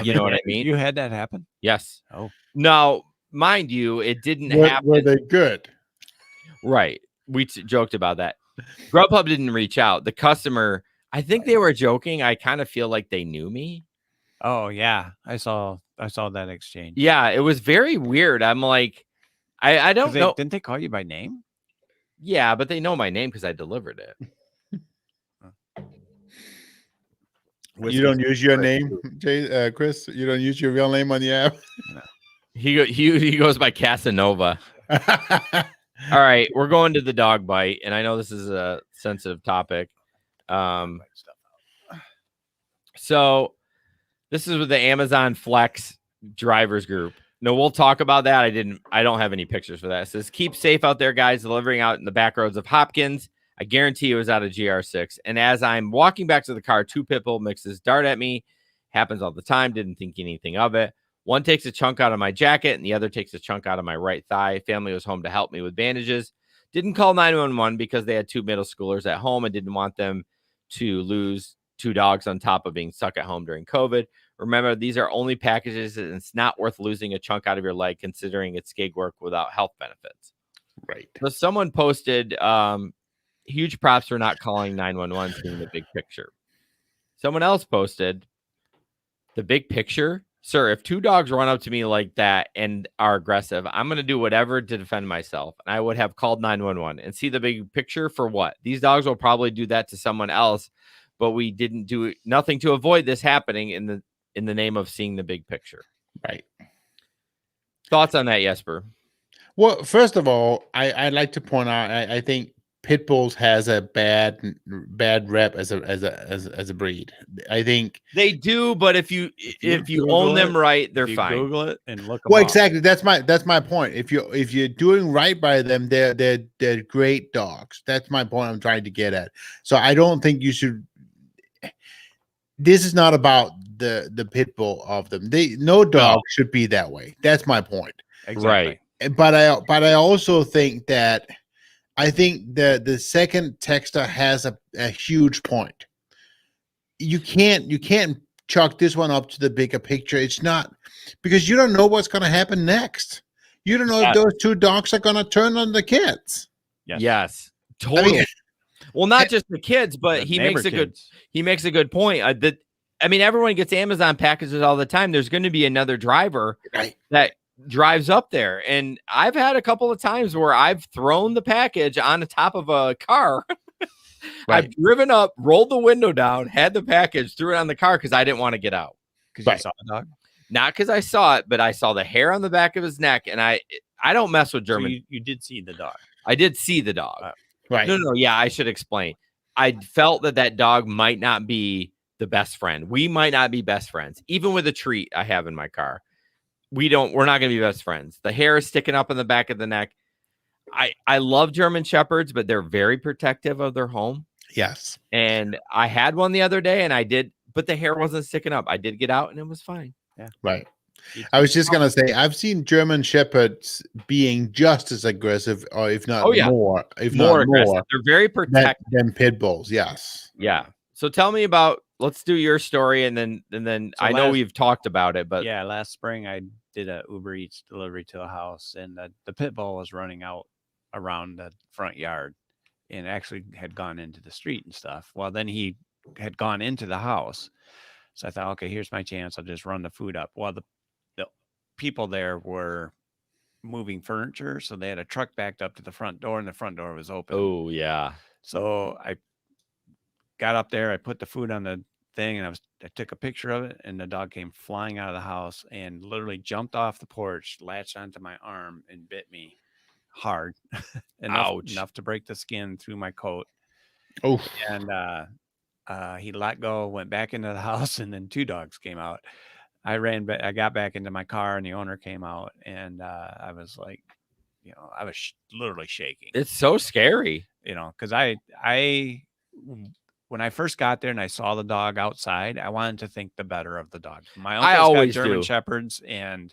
Speaker 1: You know what I mean?
Speaker 2: You had that happen?
Speaker 1: Yes.
Speaker 2: Oh.
Speaker 1: Now, mind you, it didn't happen.
Speaker 3: Were they good?
Speaker 1: Right. We joked about that. Grubhub didn't reach out. The customer, I think they were joking. I kind of feel like they knew me.
Speaker 2: Oh, yeah. I saw that exchange.
Speaker 1: Yeah, it was very weird. I'm like, I don't know.
Speaker 2: Didn't they call you by name?
Speaker 1: Yeah, but they know my name because I delivered it.
Speaker 3: You don't use your name, Chris? You don't use your real name on the app?
Speaker 1: No. He goes by Casanova. All right, we're going to the dog bite, and I know this is a sensitive topic. So this is with the Amazon Flex drivers group. No, we'll talk about that. I don't have any pictures for that. It says, keep safe out there, guys, delivering out in the back roads of Hopkins. I guarantee it was out of GR6. And as I'm walking back to the car, 2 pit bull mixes dart at me. Happens all the time. Didn't think anything of it. One takes a chunk out of my jacket, and the other takes a chunk out of my right thigh. Family was home to help me with bandages. Didn't call 911 because they had 2 middle schoolers at home and didn't want them to lose 2 dogs on top of being stuck at home during COVID. Remember, these are only packages, and it's not worth losing a chunk out of your leg considering it's gig work without health benefits.
Speaker 3: Right.
Speaker 1: So someone posted... huge props for not calling 911, seeing the big picture. Someone else posted, The big picture, sir, if two dogs run up to me like that and are aggressive, I'm going to do whatever to defend myself. And I would have called 911 and see the big picture for what? These dogs will probably do that to someone else, but we didn't do nothing to avoid this happening in the name of seeing the big picture.
Speaker 3: Right.
Speaker 1: Thoughts on that, Jesper?
Speaker 3: Well, first of all, I'd like to point out I think pit bulls has a bad rep as a breed. I think
Speaker 1: they do, but if you own them right, they're fine.
Speaker 2: Google it and look.
Speaker 3: Well, exactly. That's my point. If you're doing right by them, they're great dogs. That's my point. I'm trying to get at. So I don't think you should. This is not about the pit bull of them. No dog should be that way. That's my point.
Speaker 2: Exactly.
Speaker 1: Right.
Speaker 3: But I also think that I think the second texter has a huge point. You can't chalk this one up to the bigger picture. It's not, because you don't know what's going to happen next. You don't know if those two dogs are going to turn on the kids.
Speaker 1: Yes, totally.
Speaker 3: I mean,
Speaker 1: well, not just the kids, but he makes a good point. Everyone gets Amazon packages all the time. There's going to be another driver that drives up there, and I've had a couple of times where I've thrown the package on the top of a car. I've driven up, rolled the window down, had the package, threw it on the car because I didn't want to get out.
Speaker 2: Because you saw the dog? Not
Speaker 1: because I saw it, but I saw the hair on the back of his neck, and I don't mess with German.
Speaker 2: So you did see the dog.
Speaker 1: I did see the dog.
Speaker 3: Right.
Speaker 1: No. Yeah, I should explain. I felt that dog might not be the best friend. We might not be best friends. Even with a treat I have in my car. We're not going to be best friends. The hair is sticking up in the back of the neck. I love German Shepherds, but they're very protective of their home.
Speaker 3: Yes.
Speaker 1: And I had one the other day, and but the hair wasn't sticking up. I did get out, and it was fine.
Speaker 2: Yeah.
Speaker 3: Right. I was just going to say, I've seen German Shepherds being just as aggressive, or if not more
Speaker 1: aggressive. They're very protective
Speaker 3: than pit bulls. Yes.
Speaker 1: Yeah. So tell me let's do your story, and then so I know we've talked about it, but
Speaker 2: last spring I did a Uber Eats delivery to a house, and the pit bull was running out around the front yard and actually had gone into the street and stuff. Well, then he had gone into the house. So I thought, okay, here's my chance. I'll just run the food up. Well, the people there were moving furniture, so they had a truck backed up to the front door, and the front door was open.
Speaker 1: Oh, yeah.
Speaker 2: So I got up there, I put the food on the thing, and I took a picture of it, and the dog came flying out of the house and literally jumped off the porch, latched onto my arm, and bit me hard enough to break the skin through my coat.
Speaker 3: Oh,
Speaker 2: and he let go, went back into the house, and then two dogs came out. I ran back, I got back into my car, and the owner came out, and I was like, I was literally shaking.
Speaker 1: It's so scary,
Speaker 2: because when I first got there and I saw the dog outside, I wanted to think the better of the dog. My uncle's got German Shepherds, and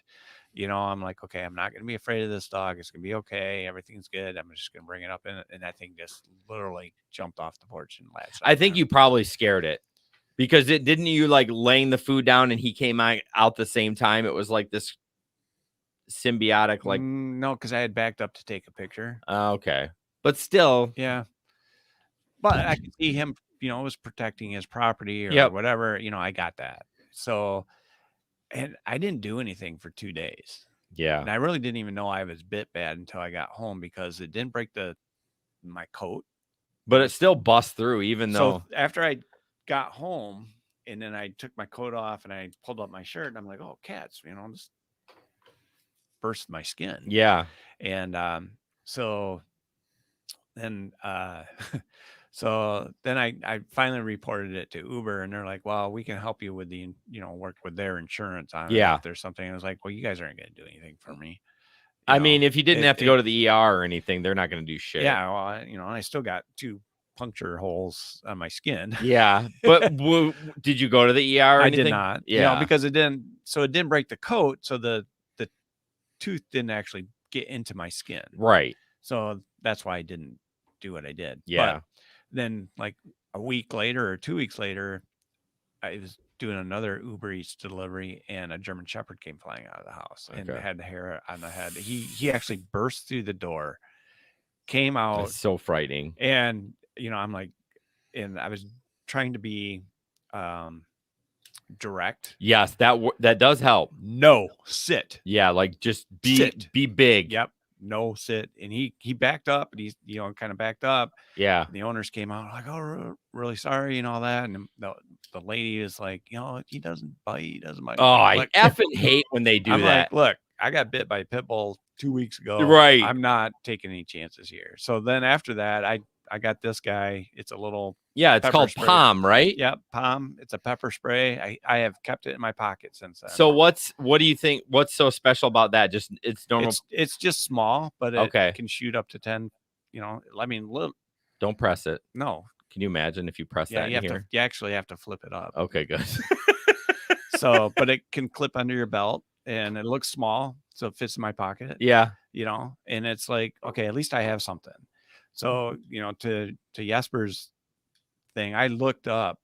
Speaker 2: I'm like, okay, I'm not going to be afraid of this dog. It's going to be okay. Everything's good. I'm just going to bring it up in it. And that thing just literally jumped off the porch and latched.
Speaker 1: I think you probably scared it, because didn't you like laying the food down and he came out the same time? It was like this symbiotic, like
Speaker 2: no, because I had backed up to take a picture.
Speaker 1: Okay, but still,
Speaker 2: yeah. But I could see him, was protecting his property or whatever. I got that. So, and I didn't do anything for 2 days.
Speaker 1: Yeah,
Speaker 2: and I really didn't even know I was bit bad until I got home, because it didn't break my coat,
Speaker 1: but it still bust through. Even though
Speaker 2: after I got home, and then I took my coat off and I pulled up my shirt, and I'm like, oh, cats, just burst my skin.
Speaker 1: Yeah.
Speaker 2: And so then so then I finally reported it to Uber, and they're like, well, we can help you with the work with their insurance on it if there's something. I was like, well, you guys aren't going to do anything for me.
Speaker 1: I mean, if you didn't have to go to the ER or anything, they're not going to do shit.
Speaker 2: Yeah, well, I still got 2 puncture holes on my skin.
Speaker 1: Yeah, but did you go to the ER? Or anything?
Speaker 2: I did not.
Speaker 1: Yeah,
Speaker 2: because it didn't break the coat, so the tooth didn't actually get into my skin.
Speaker 1: Right.
Speaker 2: So that's why I didn't do what I did.
Speaker 1: Yeah.
Speaker 2: But then, like a week later or 2 weeks later, I was doing another Uber Eats delivery, and a German Shepherd came flying out of the house and had the hair on the head. He actually burst through the door, came out.
Speaker 1: It's so frightening.
Speaker 2: And I'm like, and I was trying to be direct.
Speaker 1: Yes, that does help.
Speaker 2: No, sit.
Speaker 1: Yeah, like just
Speaker 2: Sit.
Speaker 1: be big.
Speaker 2: Yep. No, sit. And he backed up, and he's, kind of backed up.
Speaker 1: Yeah.
Speaker 2: And the owners came out like, oh, really sorry and all that. And the lady is like, he doesn't bite. He doesn't bite.
Speaker 1: Oh, I
Speaker 2: Like,
Speaker 1: effing hate when they do
Speaker 2: I'm
Speaker 1: that.
Speaker 2: like, look, I got bit by a pit bull 2 weeks ago.
Speaker 1: Right.
Speaker 2: I'm not taking any chances here. So then after that, I got this guy. It's a little
Speaker 1: It's called
Speaker 2: spray.
Speaker 1: Palm, right?
Speaker 2: Yep, Palm. It's a pepper spray. I have kept it in my pocket since then.
Speaker 1: So what do you think? What's so special about that? Just it's normal.
Speaker 2: It's just small, but it can shoot up to 10. I mean, little.
Speaker 1: Don't press it.
Speaker 2: No.
Speaker 1: Can you imagine if you press that in here?
Speaker 2: You actually have to flip it up.
Speaker 1: Okay, good.
Speaker 2: So, but it can clip under your belt, and it looks small, so it fits in my pocket.
Speaker 1: Yeah.
Speaker 2: And it's like, okay, at least I have something. So, to Jesper's thing, I looked up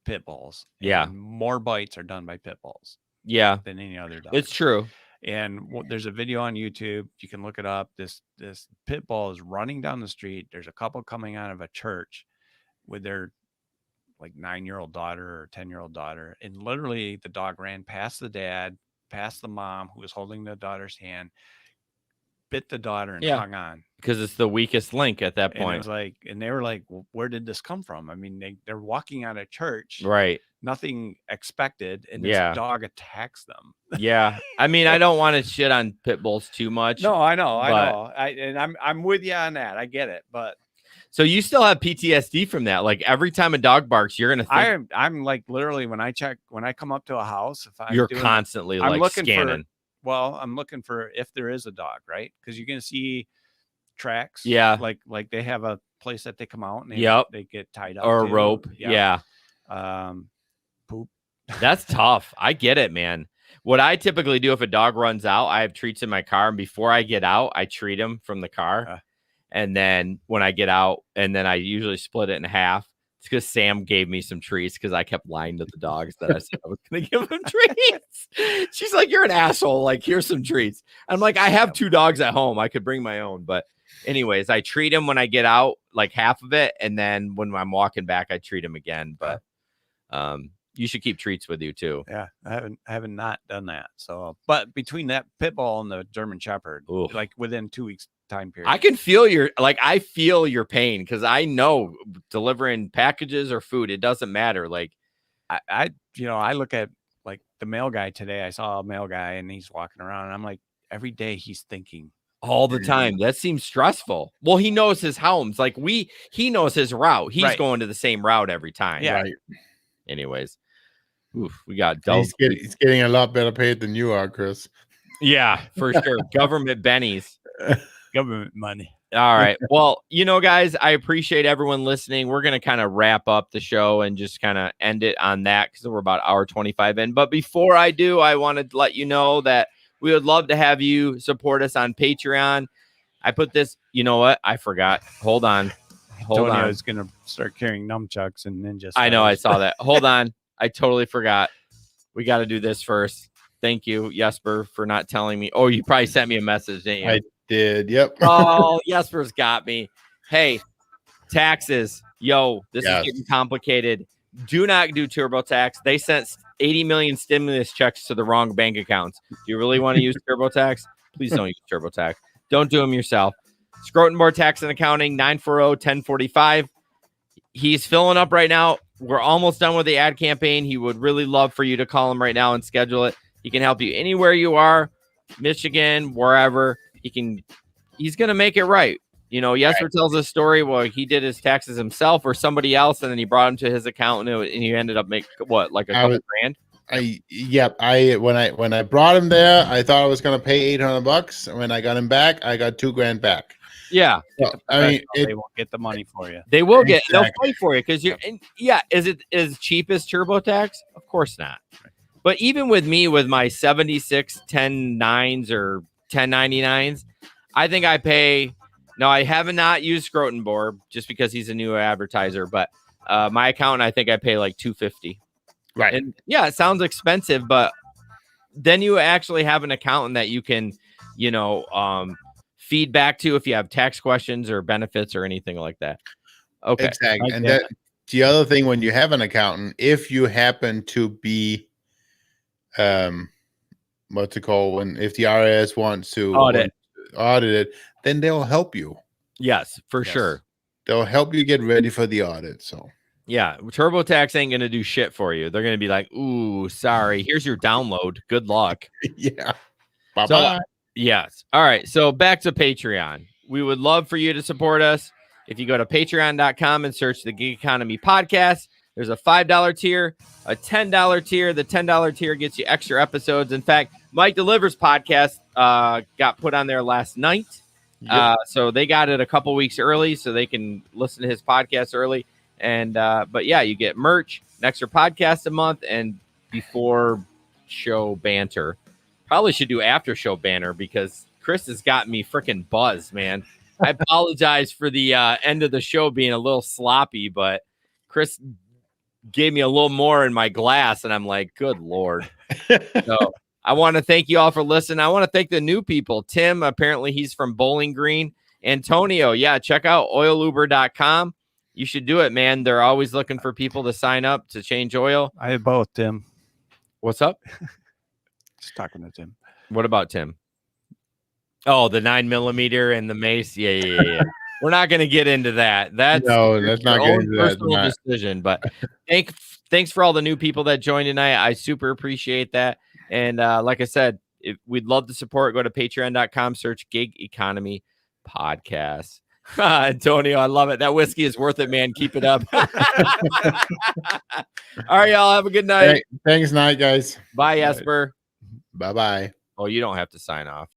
Speaker 2: pit bulls.
Speaker 1: Yeah.
Speaker 2: And more bites are done by pit bulls.
Speaker 1: Yeah.
Speaker 2: Than any other dog.
Speaker 1: It's true.
Speaker 2: And there's a video on YouTube. You can look it up. This pit bull is running down the street. There's a couple coming out of a church with their like 9-year-old daughter or 10-year-old daughter. And literally the dog ran past the dad, past the mom who was holding the daughter's hand, bit the daughter and hung on.
Speaker 1: Because it's the weakest link at that point.
Speaker 2: And it was like, and they were like, well, where did this come from? I mean, they're walking out of church.
Speaker 1: Right.
Speaker 2: Nothing expected. And this dog attacks them.
Speaker 1: Yeah. I mean, I don't want to shit on pit bulls too much.
Speaker 2: No, I know. I'm with you on that. I get it. But
Speaker 1: so you still have PTSD from that. Like every time a dog barks, you're going to think.
Speaker 2: I'm like literally when I come up to a house,
Speaker 1: you're constantly like scanning.
Speaker 2: I'm looking for if there is a dog, right? Because you're going to see tracks.
Speaker 1: Yeah.
Speaker 2: Like they have a place that they come out and they get tied up.
Speaker 1: Or a rope. Yeah.
Speaker 2: Poop.
Speaker 1: That's tough. I get it, man. What I typically do if a dog runs out, I have treats in my car. And before I get out, I treat him from the car. And then when I get out, and then I usually split it in half. It's because Sam gave me some treats because I kept lying to the dogs that I said I was going to give them treats. She's like, you're an asshole. Like, here's some treats. I'm like, I have 2 dogs at home. I could bring my own. But anyways, I treat them when I get out, like half of it. And then when I'm walking back, I treat them again. But you should keep treats with you too.
Speaker 2: Yeah, I haven't not done that. So, but between that pit bull and the German Shepherd, like within 2 weeks time period,
Speaker 1: I can feel I feel your pain because I know delivering packages or food, it doesn't matter. Like
Speaker 2: I look at like the mail guy today. I saw a mail guy and he's walking around, and I'm like, every day he's thinking
Speaker 1: all the time. That seems stressful. Well, he knows his homes. Like he knows his route. He's going to the same route every time.
Speaker 2: Yeah.
Speaker 3: Right.
Speaker 1: Anyways, we got double.
Speaker 3: He's getting a lot better paid than you are, Chris.
Speaker 1: Yeah, for sure. Government bennies.
Speaker 2: Government money.
Speaker 1: All right. Well, guys, I appreciate everyone listening. We're going to kind of wrap up the show and just kind of end it on that because we're about hour 25 in. But before I do, I wanted to let you know that we would love to have you support us on Patreon. I put this, you know what? I forgot. Hold on.
Speaker 2: I was going to start carrying nunchucks and ninja.
Speaker 1: I know. I saw that. Hold on. I totally forgot. We got to do this first. Thank you, Jesper, for not telling me. Oh, you probably sent me a message, didn't you?
Speaker 3: I did. Yep.
Speaker 1: Oh, Jesper's got me. Hey, taxes. Yo, this is getting complicated. Do not do TurboTax. They sent 80 million stimulus checks to the wrong bank accounts. Do you really want to use TurboTax? Please don't use TurboTax. Don't do them yourself. Schrotenboer Tax and Accounting, 940-1045. He's filling up right now. We're almost done with the ad campaign. He would really love for you to call him right now and schedule it. He can help you anywhere you are, Michigan, wherever. He's going to make it right. Jesper tells a story where he did his taxes himself or somebody else, and then he brought him to his accountant, and he ended up making like a couple grand.
Speaker 3: When I brought him there, I thought I was going to pay $800. And when I got him back, I got $2,000 back.
Speaker 1: Yeah.
Speaker 3: So,
Speaker 2: they won't get the money for you.
Speaker 1: They will get. They'll pay for you because is it as cheap as TurboTax? Of course not. But even with me, with my 76 1099s or 1099s, I think I pay. Now, I have not used Schrotenboer just because he's a new advertiser, but my accountant, I think I pay like $250.
Speaker 3: Right.
Speaker 1: And yeah, it sounds expensive, but then you actually have an accountant that you can, feed back to if you have tax questions or benefits or anything like that. Okay.
Speaker 3: Exactly. And the other thing when you have an accountant, if you happen to be, what's it called? If the IRS wants to
Speaker 1: Audit
Speaker 3: it, then they'll help you.
Speaker 1: Yes, for
Speaker 2: Yes.
Speaker 1: sure.
Speaker 3: They'll help you get ready for the audit. So
Speaker 1: Yeah, TurboTax ain't gonna do shit for you. They're gonna be like, "Ooh, sorry. Here's your download. Good luck."
Speaker 3: yeah. Bye
Speaker 1: So,
Speaker 3: bye.
Speaker 1: yes. All right. So back to Patreon. We would love for you to support us. If you go to patreon.com and search the Gig Economy Podcast, there's a $5 tier, a $10 tier. The $10 tier gets you extra episodes. In fact, Mike Delivers podcast got put on there last night. So they got it a couple weeks early so they can listen to his podcast early. And but yeah, you get merch, an extra podcast a month, and before show banter. Probably should do after show banner because Chris has got me freaking buzzed, man. I apologize for the end of the show being a little sloppy, but Chris gave me a little more in my glass, and I'm like, good Lord. So I want to thank you all for listening. I want to thank the new people. Tim, apparently he's from Bowling Green. Antonio, yeah, check out oiluber.com. You should do it, man. They're always looking for people to sign up to change oil.
Speaker 2: I have both, Tim.
Speaker 1: What's up?
Speaker 2: Just talking to Tim.
Speaker 1: What about Tim? Oh, the 9mm and the mace. Yeah. We're not going to get into that. That's
Speaker 3: not getting into that.
Speaker 1: Personal decision. But thanks for all the new people that joined tonight. I super appreciate that. And like I said, we'd love to support. Go to patreon.com, search Gig Economy Podcast. Antonio, I love it. That whiskey is worth it, man. Keep it up. All right, y'all. Have a good night.
Speaker 3: Thanks, night, guys.
Speaker 1: Bye, Jesper.
Speaker 3: Bye bye.
Speaker 1: Oh, you don't have to sign off.